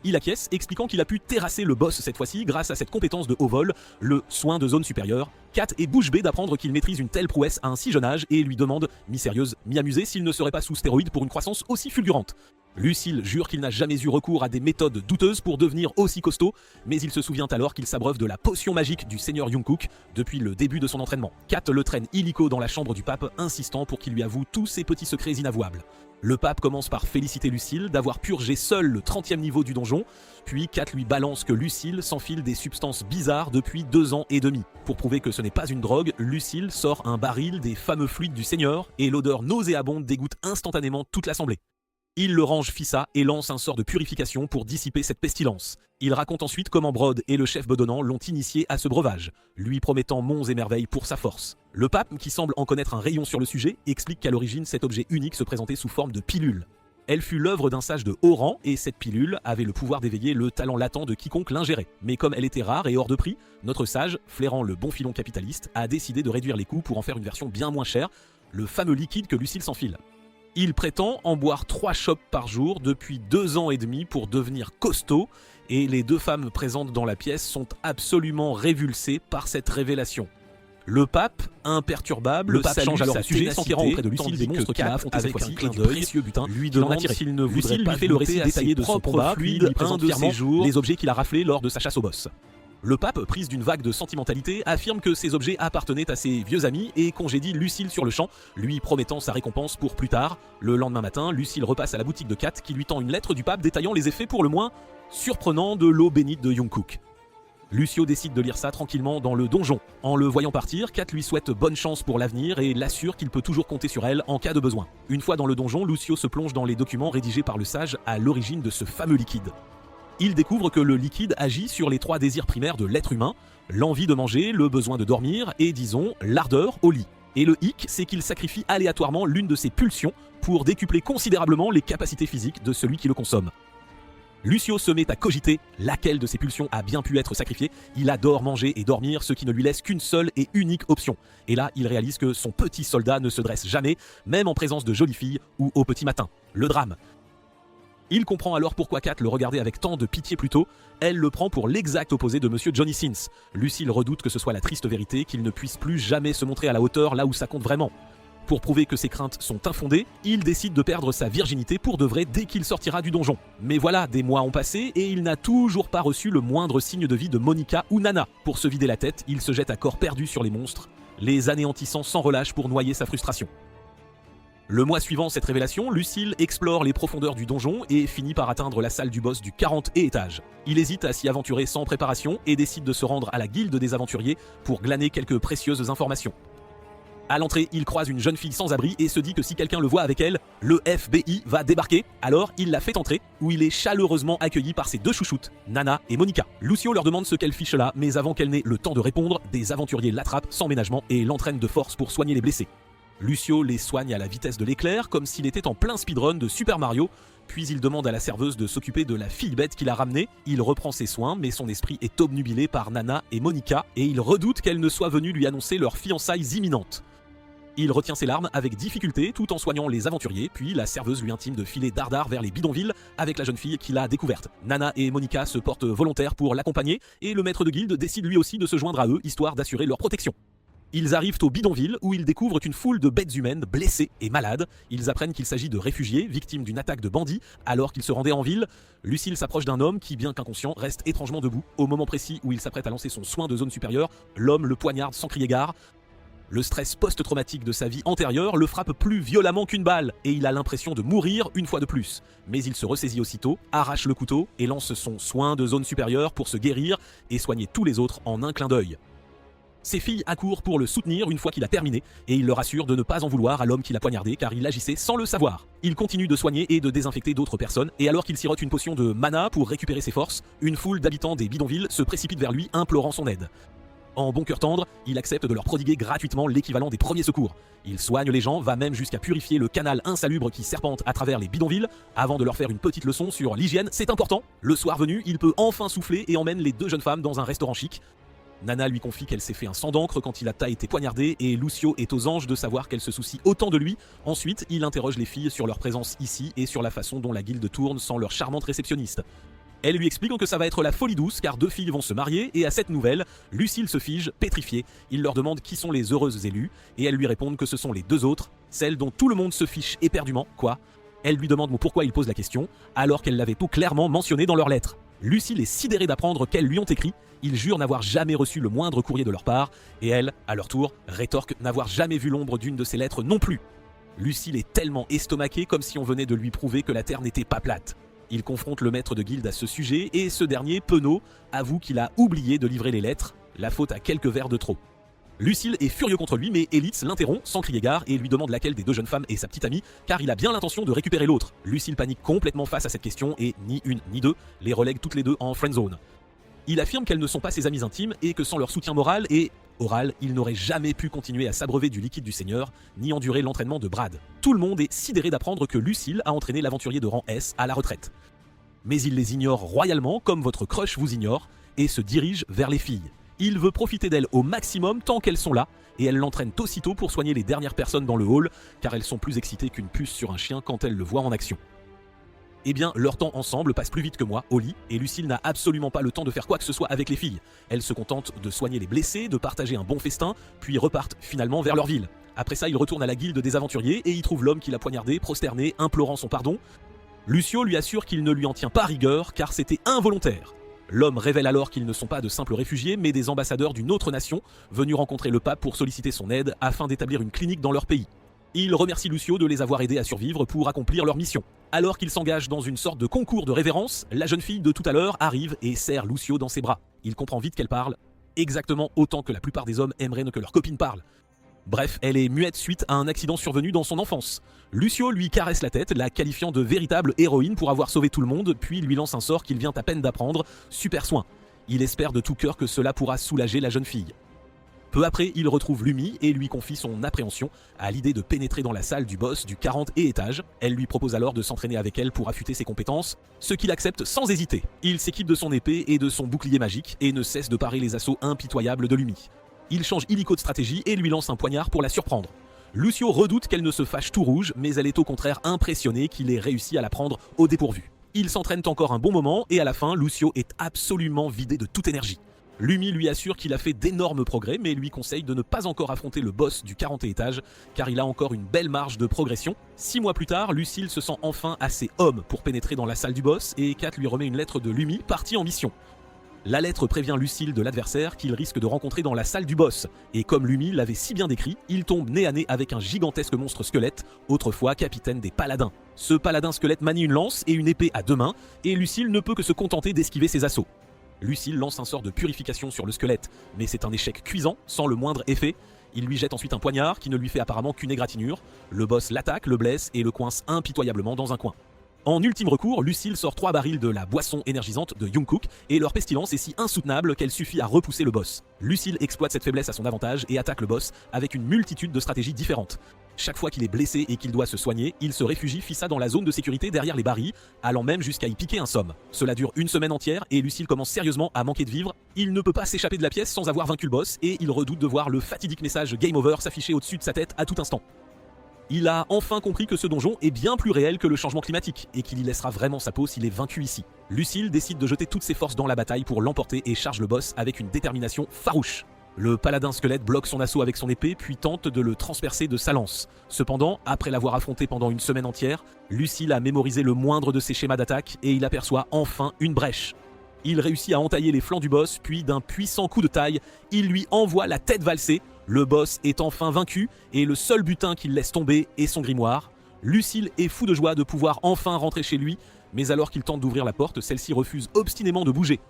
Il acquiesce, expliquant qu'il a pu terrasser le boss cette fois-ci grâce à cette compétence de haut vol, le soin de zone supérieure. Kat est bouche bée d'apprendre qu'il maîtrise une telle prouesse à un si jeune âge et lui demande, mi-sérieuse, mi-amusée, s'il ne serait pas sous stéroïde pour une croissance aussi fulgurante. Lucille jure qu'il n'a jamais eu recours à des méthodes douteuses pour devenir aussi costaud, mais il se souvient alors qu'il s'abreuve de la potion magique du seigneur Jungkook depuis le début de son entraînement. Kat le traîne illico dans la chambre du pape, insistant pour qu'il lui avoue tous ses petits secrets inavouables. Le pape commence par féliciter Lucille d'avoir purgé seul le 30e niveau du donjon, puis Kat lui balance que Lucille s'enfile des substances bizarres depuis 2 ans et demi. Pour prouver que ce n'est pas une drogue, Lucille sort un baril des fameux fluides du Seigneur et l'odeur nauséabonde dégoûte instantanément toute l'assemblée. Il le range Fissa et lance un sort de purification pour dissiper cette pestilence. Il raconte ensuite comment Brod et le chef bedonnant l'ont initié à ce breuvage, lui promettant monts et merveilles pour sa force. Le pape, qui semble en connaître un rayon sur le sujet, explique qu'à l'origine cet objet unique se présentait sous forme de pilule. Elle fut l'œuvre d'un sage de haut rang et cette pilule avait le pouvoir d'éveiller le talent latent de quiconque l'ingérait. Mais comme elle était rare et hors de prix, notre sage, flairant le bon filon capitaliste, a décidé de réduire les coûts pour en faire une version bien moins chère, le fameux liquide que Lucille s'enfile. Il prétend en boire 3 chopes par jour depuis 2 ans et demi pour devenir costaud et les 2 femmes présentes dans la pièce sont absolument révulsées par cette révélation. Le pape, imperturbable, le pape change alors sa de sujet, s'enquérant auprès de Lucille des monstres qu'il a affrontés cette fois-ci, et du précieux butin, lui demande s'il ne voudrait pas fait le récit détaillé de son combat, puis lui présente fièrement les objets qu'il a raflés lors de sa chasse au boss. Le pape, prise d'une vague de sentimentalité, affirme que ces objets appartenaient à ses vieux amis et congédie Lucille sur le champ, lui promettant sa récompense pour plus tard. Le lendemain matin, Lucille repasse à la boutique de Kat qui lui tend une lettre du pape détaillant les effets pour le moins surprenants de l'eau bénite de Jungkook. Lucio décide de lire ça tranquillement dans le donjon. En le voyant partir, Kat lui souhaite bonne chance pour l'avenir et l'assure qu'il peut toujours compter sur elle en cas de besoin. Une fois dans le donjon, Lucio se plonge dans les documents rédigés par le sage à l'origine de ce fameux liquide. Il découvre que le liquide agit sur les 3 désirs primaires de l'être humain, l'envie de manger, le besoin de dormir et, disons, l'ardeur au lit. Et le hic, c'est qu'il sacrifie aléatoirement l'une de ses pulsions pour décupler considérablement les capacités physiques de celui qui le consomme. Lucio se met à cogiter laquelle de ses pulsions a bien pu être sacrifiée. Il adore manger et dormir, ce qui ne lui laisse qu'une seule et unique option. Et là, il réalise que son petit soldat ne se dresse jamais, même en présence de jolies filles ou au petit matin. Le drame. Il comprend alors pourquoi Kat le regardait avec tant de pitié plus tôt. Elle le prend pour l'exact opposé de Monsieur Johnny Sins. Lucille redoute que ce soit la triste vérité, qu'il ne puisse plus jamais se montrer à la hauteur là où ça compte vraiment. Pour prouver que ses craintes sont infondées, il décide de perdre sa virginité pour de vrai dès qu'il sortira du donjon. Mais voilà, des mois ont passé et il n'a toujours pas reçu le moindre signe de vie de Monica ou Nana. Pour se vider la tête, il se jette à corps perdu sur les monstres, les anéantissant sans relâche pour noyer sa frustration. Le mois suivant cette révélation, Lucille explore les profondeurs du donjon et finit par atteindre la salle du boss du 40 étage. Il hésite à s'y aventurer sans préparation et décide de se rendre à la guilde des aventuriers pour glaner quelques précieuses informations. À l'entrée, il croise une jeune fille sans abri et se dit que si quelqu'un le voit avec elle, le FBI va débarquer. Alors, il la fait entrer, où il est chaleureusement accueilli par ses 2 chouchoutes, Nana et Monica. Lucio leur demande ce qu'elle fiche là, mais avant qu'elle n'ait le temps de répondre, des aventuriers l'attrapent sans ménagement et l'entraînent de force pour soigner les blessés. Lucio les soigne à la vitesse de l'éclair, comme s'il était en plein speedrun de Super Mario, puis il demande à la serveuse de s'occuper de la fille bête qu'il a ramenée. Il reprend ses soins, mais son esprit est obnubilé par Nana et Monica, et il redoute qu'elles ne soient venues lui annoncer leurs fiançailles imminentes. Il retient ses larmes avec difficulté tout en soignant les aventuriers, puis la serveuse lui intime de filer dardard vers les bidonvilles avec la jeune fille qu'il a découverte. Nana et Monica se portent volontaires pour l'accompagner, et le maître de guilde décide lui aussi de se joindre à eux, histoire d'assurer leur protection. Ils arrivent au bidonville où ils découvrent une foule de bêtes humaines blessées et malades. Ils apprennent qu'il s'agit de réfugiés victimes d'une attaque de bandits alors qu'ils se rendaient en ville. Lucille s'approche d'un homme qui, bien qu'inconscient, reste étrangement debout. Au moment précis où il s'apprête à lancer son soin de zone supérieure, l'homme le poignarde sans crier gare. Le stress post-traumatique de sa vie antérieure le frappe plus violemment qu'une balle et il a l'impression de mourir une fois de plus. Mais il se ressaisit aussitôt, arrache le couteau et lance son soin de zone supérieure pour se guérir et soigner tous les autres en un clin d'œil. Ses filles accourent pour le soutenir une fois qu'il a terminé et il leur assure de ne pas en vouloir à l'homme qui l'a poignardé car il agissait sans le savoir. Il continue de soigner et de désinfecter d'autres personnes et alors qu'il sirote une potion de mana pour récupérer ses forces, une foule d'habitants des bidonvilles se précipite vers lui implorant son aide. En bon cœur tendre, il accepte de leur prodiguer gratuitement l'équivalent des premiers secours. Il soigne les gens, va même jusqu'à purifier le canal insalubre qui serpente à travers les bidonvilles, avant de leur faire une petite leçon sur l'hygiène, c'est important. Le soir venu, il peut enfin souffler et emmène les 2 jeunes femmes dans un restaurant chic. Nana lui confie qu'elle s'est fait un sang d'encre quand il a été poignardé et Lucio est aux anges de savoir qu'elle se soucie autant de lui. Ensuite, il interroge les filles sur leur présence ici et sur la façon dont la guilde tourne sans leur charmante réceptionniste. Elle lui explique que ça va être la folie douce car 2 filles vont se marier et à cette nouvelle, Lucille se fige, pétrifiée. Il leur demande qui sont les heureuses élues et elles lui répondent que ce sont les 2 autres, celles dont tout le monde se fiche éperdument, quoi. Elle lui demande pourquoi il pose la question alors qu'elle l'avait tout clairement mentionné dans leur lettre. Lucille est sidérée d'apprendre qu'elles lui ont écrit, ils jurent n'avoir jamais reçu le moindre courrier de leur part et elle, à leur tour, rétorque n'avoir jamais vu l'ombre d'une de ces lettres non plus. Lucille est tellement estomaquée comme si on venait de lui prouver que la terre n'était pas plate. Il confronte le maître de guilde à ce sujet et ce dernier, penaud, avoue qu'il a oublié de livrer les lettres, la faute à quelques verres de trop. Lucille est furieux contre lui mais Elitz l'interrompt sans crier gare et lui demande laquelle des 2 jeunes femmes est sa petite amie car il a bien l'intention de récupérer l'autre. Lucille panique complètement face à cette question et ni une ni 2 les relègue toutes les 2 en friendzone. Il affirme qu'elles ne sont pas ses amies intimes et que sans leur soutien moral et orale, il n'aurait jamais pu continuer à s'abreuver du liquide du Seigneur, ni endurer l'entraînement de Brad. Tout le monde est sidéré d'apprendre que Lucille a entraîné l'aventurier de rang S à la retraite. Mais il les ignore royalement, comme votre crush vous ignore, et se dirige vers les filles. Il veut profiter d'elles au maximum tant qu'elles sont là, et elles l'entraînent aussitôt pour soigner les dernières personnes dans le hall, car elles sont plus excitées qu'une puce sur un chien quand elles le voient en action. Eh bien, leur temps ensemble passe plus vite que moi, au lit, et Lucille n'a absolument pas le temps de faire quoi que ce soit avec les filles. Elle se contente de soigner les blessés, de partager un bon festin, puis repartent finalement vers leur ville. Après ça, il retourne à la guilde des aventuriers, et y trouve l'homme qui l'a poignardé, prosterné, implorant son pardon. Lucio lui assure qu'il ne lui en tient pas rigueur, car c'était involontaire. L'homme révèle alors qu'ils ne sont pas de simples réfugiés, mais des ambassadeurs d'une autre nation, venus rencontrer le pape pour solliciter son aide afin d'établir une clinique dans leur pays. Il remercie Lucio de les avoir aidés à survivre pour accomplir leur mission. Alors qu'il s'engage dans une sorte de concours de révérence, la jeune fille de tout à l'heure arrive et serre Lucio dans ses bras. Il comprend vite qu'elle parle, exactement autant que la plupart des hommes aimeraient que leur copine parle. Bref, elle est muette suite à un accident survenu dans son enfance. Lucio lui caresse la tête, la qualifiant de véritable héroïne pour avoir sauvé tout le monde, puis lui lance un sort qu'il vient à peine d'apprendre, super soin. Il espère de tout cœur que cela pourra soulager la jeune fille. Peu après, il retrouve Lumi et lui confie son appréhension à l'idée de pénétrer dans la salle du boss du 40 et étage. Elle lui propose alors de s'entraîner avec elle pour affûter ses compétences, ce qu'il accepte sans hésiter. Il s'équipe de son épée et de son bouclier magique et ne cesse de parer les assauts impitoyables de Lumi. Il change illico de stratégie et lui lance un poignard pour la surprendre. Lucio redoute qu'elle ne se fâche tout rouge, mais elle est au contraire impressionnée qu'il ait réussi à la prendre au dépourvu. Ils s'entraînent encore un bon moment et à la fin, Lucio est absolument vidé de toute énergie. Lumi lui assure qu'il a fait d'énormes progrès, mais lui conseille de ne pas encore affronter le boss du 40 étage, car il a encore une belle marge de progression. 6 mois plus tard, Lucille se sent enfin assez homme pour pénétrer dans la salle du boss, et Kat lui remet une lettre de Lumi partie en mission. La lettre prévient Lucille de l'adversaire qu'il risque de rencontrer dans la salle du boss, et comme Lumi l'avait si bien décrit, il tombe nez à nez avec un gigantesque monstre squelette, autrefois capitaine des paladins. Ce paladin squelette manie une lance et une épée à 2 mains, et Lucille ne peut que se contenter d'esquiver ses assauts. Lucille lance un sort de purification sur le squelette, mais c'est un échec cuisant, sans le moindre effet. Il lui jette ensuite un poignard qui ne lui fait apparemment qu'une égratignure. Le boss l'attaque, le blesse et le coince impitoyablement dans un coin. En ultime recours, Lucille sort 3 barils de la boisson énergisante de Jungkook et leur pestilence est si insoutenable qu'elle suffit à repousser le boss. Lucille exploite cette faiblesse à son avantage et attaque le boss avec une multitude de stratégies différentes. Chaque fois qu'il est blessé et qu'il doit se soigner, il se réfugie fissa dans la zone de sécurité derrière les barils, allant même jusqu'à y piquer un somme. Cela dure une semaine entière et Lucille commence sérieusement à manquer de vivre. Il ne peut pas s'échapper de la pièce sans avoir vaincu le boss et il redoute de voir le fatidique message Game Over s'afficher au-dessus de sa tête à tout instant. Il a enfin compris que ce donjon est bien plus réel que le changement climatique et qu'il y laissera vraiment sa peau s'il est vaincu ici. Lucille décide de jeter toutes ses forces dans la bataille pour l'emporter et charge le boss avec une détermination farouche. Le paladin squelette bloque son assaut avec son épée puis tente de le transpercer de sa lance. Cependant, après l'avoir affronté pendant une semaine entière, Lucille a mémorisé le moindre de ses schémas d'attaque et il aperçoit enfin une brèche. Il réussit à entailler les flancs du boss, puis d'un puissant coup de taille, il lui envoie la tête valsée. Le boss est enfin vaincu et le seul butin qu'il laisse tomber est son grimoire. Lucille est fou de joie de pouvoir enfin rentrer chez lui, mais alors qu'il tente d'ouvrir la porte, celle-ci refuse obstinément de bouger.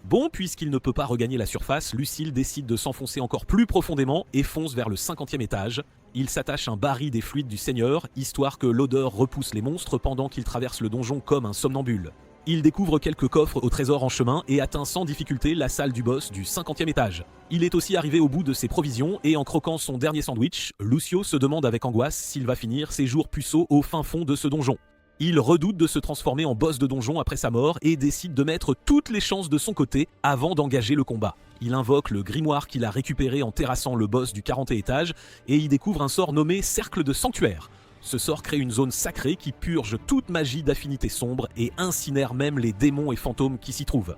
Bon, puisqu'il ne peut pas regagner la surface, Lucille décide de s'enfoncer encore plus profondément et fonce vers le 50e étage. Il s'attache un baril des fluides du Seigneur, histoire que l'odeur repousse les monstres pendant qu'il traverse le donjon comme un somnambule. Il découvre quelques coffres au trésor en chemin et atteint sans difficulté la salle du boss du 50e étage. Il est aussi arrivé au bout de ses provisions et en croquant son dernier sandwich, Lucio se demande avec angoisse s'il va finir ses jours puceaux au fin fond de ce donjon. Il redoute de se transformer en boss de donjon après sa mort et décide de mettre toutes les chances de son côté avant d'engager le combat. Il invoque le grimoire qu'il a récupéré en terrassant le boss du 40e étage et y découvre un sort nommé Cercle de Sanctuaire. Ce sort crée une zone sacrée qui purge toute magie d'affinité sombre et incinère même les démons et fantômes qui s'y trouvent.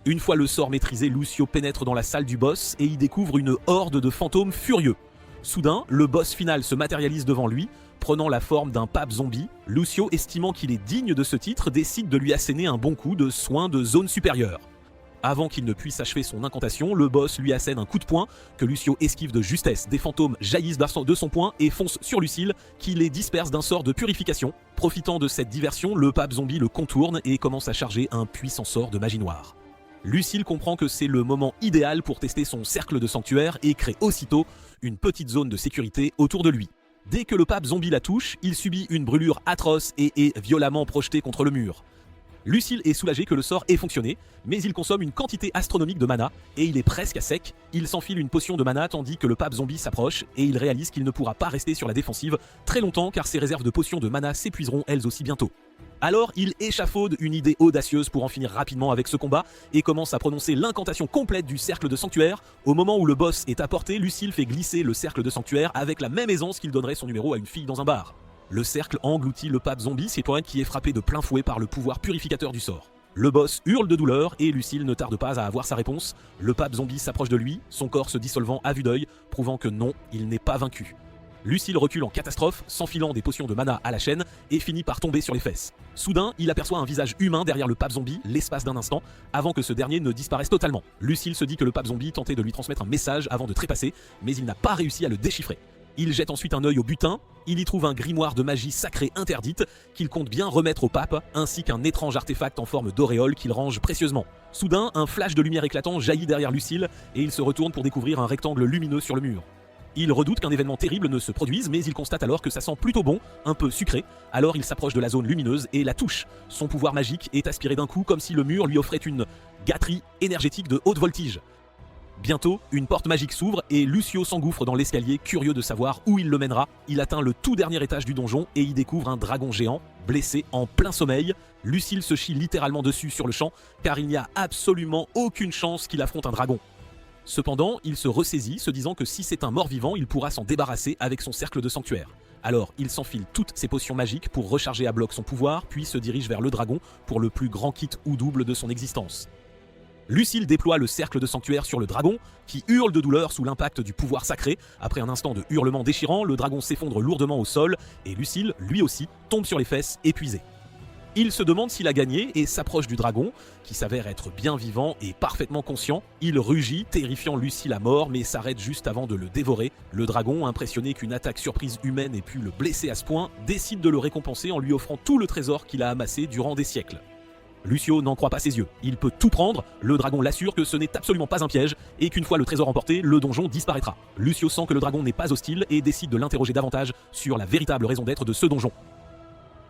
Une fois le sort maîtrisé, Lucio pénètre dans la salle du boss et y découvre une horde de fantômes furieux. Soudain, le boss final se matérialise devant lui, prenant la forme d'un pape zombie. Lucio, estimant qu'il est digne de ce titre, décide de lui asséner un bon coup de soin de zone supérieure. Avant qu'il ne puisse achever son incantation, le boss lui assène un coup de poing que Lucio esquive de justesse. Des fantômes jaillissent de son poing et foncent sur Lucille, qui les disperse d'un sort de purification. Profitant de cette diversion, le pape zombie le contourne et commence à charger un puissant sort de magie noire. Lucille comprend que c'est le moment idéal pour tester son cercle de sanctuaire et crée aussitôt une petite zone de sécurité autour de lui. Dès que le pape zombie la touche, il subit une brûlure atroce et est violemment projeté contre le mur. Lucille est soulagé que le sort ait fonctionné, mais il consomme une quantité astronomique de mana et il est presque à sec. Il s'enfile une potion de mana tandis que le pape zombie s'approche et il réalise qu'il ne pourra pas rester sur la défensive très longtemps car ses réserves de potions de mana s'épuiseront elles aussi bientôt. Alors il échafaude une idée audacieuse pour en finir rapidement avec ce combat et commence à prononcer l'incantation complète du cercle de sanctuaire. Au moment où le boss est à portée, Lucille fait glisser le cercle de sanctuaire avec la même aisance qu'il donnerait son numéro à une fille dans un bar. Le cercle engloutit le pape zombie, citoyen qui est frappé de plein fouet par le pouvoir purificateur du sort. Le boss hurle de douleur et Lucille ne tarde pas à avoir sa réponse. Le pape zombie s'approche de lui, son corps se dissolvant à vue d'œil, prouvant que non, il n'est pas vaincu. Lucille recule en catastrophe, s'enfilant des potions de mana à la chaîne et finit par tomber sur les fesses. Soudain, il aperçoit un visage humain derrière le pape zombie l'espace d'un instant, avant que ce dernier ne disparaisse totalement. Lucille se dit que le pape zombie tentait de lui transmettre un message avant de trépasser, mais il n'a pas réussi à le déchiffrer. Il jette ensuite un œil au butin, il y trouve un grimoire de magie sacrée interdite qu'il compte bien remettre au pape, ainsi qu'un étrange artefact en forme d'auréole qu'il range précieusement. Soudain, un flash de lumière éclatant jaillit derrière Lucille et il se retourne pour découvrir un rectangle lumineux sur le mur. Il redoute qu'un événement terrible ne se produise, mais il constate alors que ça sent plutôt bon, un peu sucré. Alors il s'approche de la zone lumineuse et la touche. Son pouvoir magique est aspiré d'un coup comme si le mur lui offrait une gâterie énergétique de haute voltige. Bientôt, une porte magique s'ouvre et Lucio s'engouffre dans l'escalier, curieux de savoir où il le mènera. Il atteint le tout dernier étage du donjon et y découvre un dragon géant, blessé en plein sommeil. Lucille se chie littéralement dessus sur le champ, car il n'y a absolument aucune chance qu'il affronte un dragon. Cependant, il se ressaisit, se disant que si c'est un mort-vivant, il pourra s'en débarrasser avec son cercle de sanctuaire. Alors, il s'enfile toutes ses potions magiques pour recharger à bloc son pouvoir, puis se dirige vers le dragon pour le plus grand kit ou double de son existence. Lucille déploie le cercle de sanctuaire sur le dragon, qui hurle de douleur sous l'impact du pouvoir sacré. Après un instant de hurlement déchirant, le dragon s'effondre lourdement au sol, et Lucille, lui aussi, tombe sur les fesses, épuisé. Il se demande s'il a gagné et s'approche du dragon, qui s'avère être bien vivant et parfaitement conscient. Il rugit, terrifiant Lucille à mort, mais s'arrête juste avant de le dévorer. Le dragon, impressionné qu'une attaque surprise humaine ait pu le blesser à ce point, décide de le récompenser en lui offrant tout le trésor qu'il a amassé durant des siècles. Lucio n'en croit pas ses yeux, il peut tout prendre, le dragon l'assure que ce n'est absolument pas un piège et qu'une fois le trésor emporté, le donjon disparaîtra. Lucio sent que le dragon n'est pas hostile et décide de l'interroger davantage sur la véritable raison d'être de ce donjon.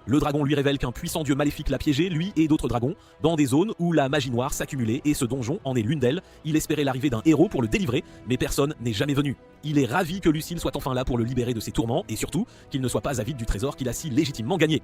Le dragon lui révèle qu'un puissant dieu maléfique l'a piégé, lui et d'autres dragons, dans des zones où la magie noire s'accumulait et ce donjon en est l'une d'elles. Il espérait l'arrivée d'un héros pour le délivrer, mais personne n'est jamais venu. Il est ravi que Lucille soit enfin là pour le libérer de ses tourments et surtout qu'il ne soit pas avide du trésor qu'il a si légitimement gagné.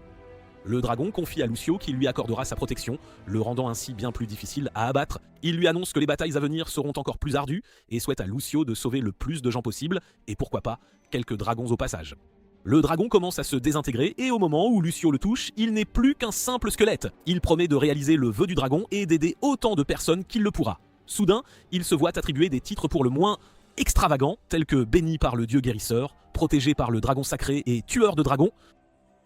Le dragon confie à Lucio qu'il lui accordera sa protection, le rendant ainsi bien plus difficile à abattre. Il lui annonce que les batailles à venir seront encore plus ardues et souhaite à Lucio de sauver le plus de gens possible, et pourquoi pas, quelques dragons au passage. Le dragon commence à se désintégrer et au moment où Lucio le touche, il n'est plus qu'un simple squelette. Il promet de réaliser le vœu du dragon et d'aider autant de personnes qu'il le pourra. Soudain, il se voit attribuer des titres pour le moins extravagants, tels que béni par le dieu guérisseur, protégé par le dragon sacré et tueur de dragons.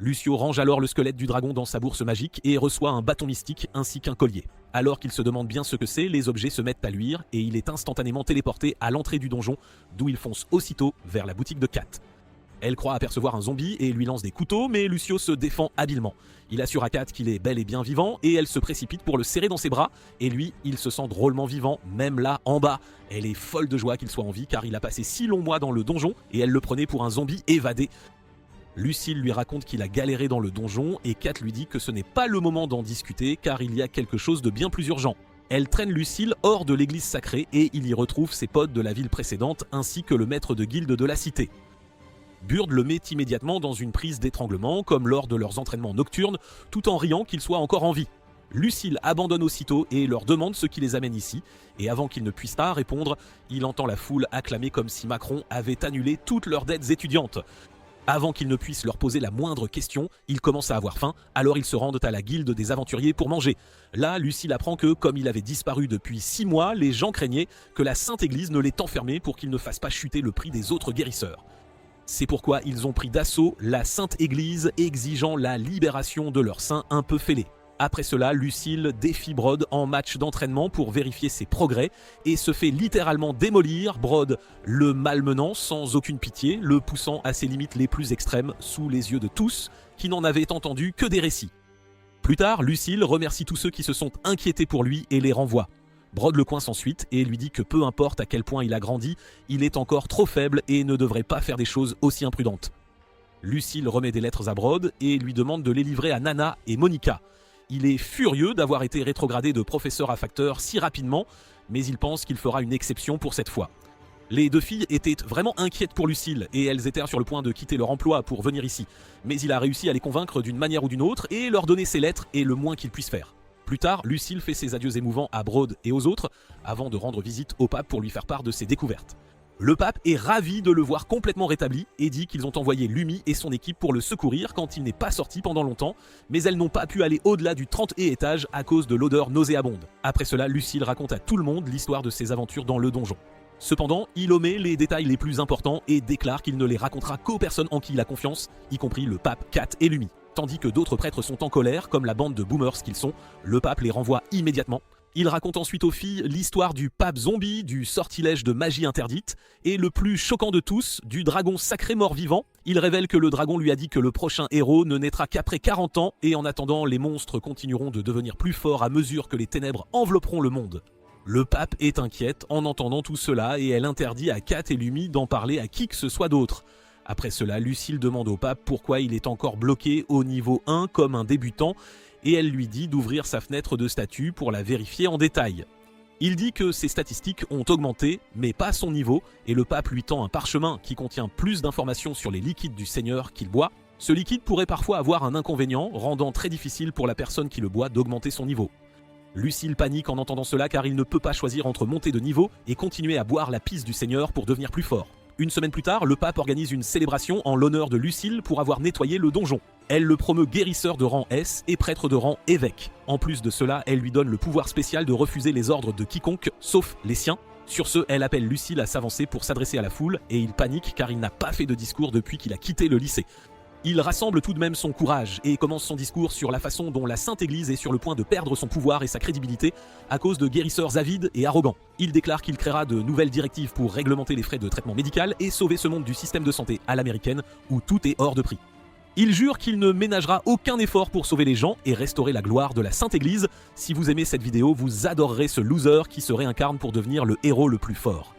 Lucio range alors le squelette du dragon dans sa bourse magique et reçoit un bâton mystique ainsi qu'un collier. Alors qu'il se demande bien ce que c'est, les objets se mettent à luire et il est instantanément téléporté à l'entrée du donjon, d'où il fonce aussitôt vers la boutique de Kat. Elle croit apercevoir un zombie et lui lance des couteaux, mais Lucio se défend habilement. Il assure à Kat qu'il est bel et bien vivant et elle se précipite pour le serrer dans ses bras, et lui, il se sent drôlement vivant, même là, en bas. Elle est folle de joie qu'il soit en vie car il a passé si longs mois dans le donjon et elle le prenait pour un zombie évadé. Lucille lui raconte qu'il a galéré dans le donjon et Kat lui dit que ce n'est pas le moment d'en discuter car il y a quelque chose de bien plus urgent. Elle traîne Lucille hors de l'église sacrée et il y retrouve ses potes de la ville précédente ainsi que le maître de guilde de la cité. Burd le met immédiatement dans une prise d'étranglement comme lors de leurs entraînements nocturnes tout en riant qu'il soit encore en vie. Lucille abandonne aussitôt et leur demande ce qui les amène ici, et avant qu'ils ne puissent pas répondre, il entend la foule acclamer comme si Macron avait annulé toutes leurs dettes étudiantes. Avant qu'ils ne puissent leur poser la moindre question, ils commencent à avoir faim, alors ils se rendent à la guilde des aventuriers pour manger. Là, Lucille apprend que, comme il avait disparu depuis 6 mois, les gens craignaient que la Sainte Église ne l'ait enfermé pour qu'il ne fasse pas chuter le prix des autres guérisseurs. C'est pourquoi ils ont pris d'assaut la Sainte Église, exigeant la libération de leur saint un peu fêlé. Après cela, Lucille défie Brod en match d'entraînement pour vérifier ses progrès et se fait littéralement démolir, Brod le malmenant sans aucune pitié, le poussant à ses limites les plus extrêmes sous les yeux de tous qui n'en avaient entendu que des récits. Plus tard, Lucille remercie tous ceux qui se sont inquiétés pour lui et les renvoie. Brod le coince ensuite et lui dit que peu importe à quel point il a grandi, il est encore trop faible et ne devrait pas faire des choses aussi imprudentes. Lucille remet des lettres à Brod et lui demande de les livrer à Nana et Monica. Il est furieux d'avoir été rétrogradé de professeur à facteur si rapidement, mais il pense qu'il fera une exception pour cette fois. Les deux filles étaient vraiment inquiètes pour Lucille et elles étaient sur le point de quitter leur emploi pour venir ici. Mais il a réussi à les convaincre d'une manière ou d'une autre et leur donner ses lettres est le moins qu'il puisse faire. Plus tard, Lucille fait ses adieux émouvants à Broad et aux autres avant de rendre visite au pape pour lui faire part de ses découvertes. Le pape est ravi de le voir complètement rétabli et dit qu'ils ont envoyé Lumi et son équipe pour le secourir quand il n'est pas sorti pendant longtemps, mais elles n'ont pas pu aller au-delà du 30e étage à cause de l'odeur nauséabonde. Après cela, Lucille raconte à tout le monde l'histoire de ses aventures dans le donjon. Cependant, il omet les détails les plus importants et déclare qu'il ne les racontera qu'aux personnes en qui il a confiance, y compris le pape, Kat et Lumi. Tandis que d'autres prêtres sont en colère, comme la bande de boomers qu'ils sont, le pape les renvoie immédiatement. Il raconte ensuite aux filles l'histoire du pape zombie, du sortilège de magie interdite, et le plus choquant de tous, du dragon sacré mort-vivant. Il révèle que le dragon lui a dit que le prochain héros ne naîtra qu'après 40 ans, et en attendant, les monstres continueront de devenir plus forts à mesure que les ténèbres envelopperont le monde. Le pape est inquiète en entendant tout cela et elle interdit à Kat et Lumi d'en parler à qui que ce soit d'autre. Après cela, Lucille demande au pape pourquoi il est encore bloqué au niveau 1 comme un débutant et elle lui dit d'ouvrir sa fenêtre de statut pour la vérifier en détail. Il dit que ses statistiques ont augmenté, mais pas son niveau, et le pape lui tend un parchemin qui contient plus d'informations sur les liquides du Seigneur qu'il boit. Ce liquide pourrait parfois avoir un inconvénient, rendant très difficile pour la personne qui le boit d'augmenter son niveau. Lucille panique en entendant cela car il ne peut pas choisir entre monter de niveau et continuer à boire la pisse du Seigneur pour devenir plus fort. Une semaine plus tard, le pape organise une célébration en l'honneur de Lucille pour avoir nettoyé le donjon. Elle le promeut guérisseur de rang S et prêtre de rang évêque. En plus de cela, elle lui donne le pouvoir spécial de refuser les ordres de quiconque, sauf les siens. Sur ce, elle appelle Lucille à s'avancer pour s'adresser à la foule et il panique car il n'a pas fait de discours depuis qu'il a quitté le lycée. Il rassemble tout de même son courage et commence son discours sur la façon dont la Sainte Église est sur le point de perdre son pouvoir et sa crédibilité à cause de guérisseurs avides et arrogants. Il déclare qu'il créera de nouvelles directives pour réglementer les frais de traitement médical et sauver ce monde du système de santé à l'américaine où tout est hors de prix. Il jure qu'il ne ménagera aucun effort pour sauver les gens et restaurer la gloire de la Sainte Église. Si vous aimez cette vidéo, vous adorerez ce loser qui se réincarne pour devenir le héros le plus fort.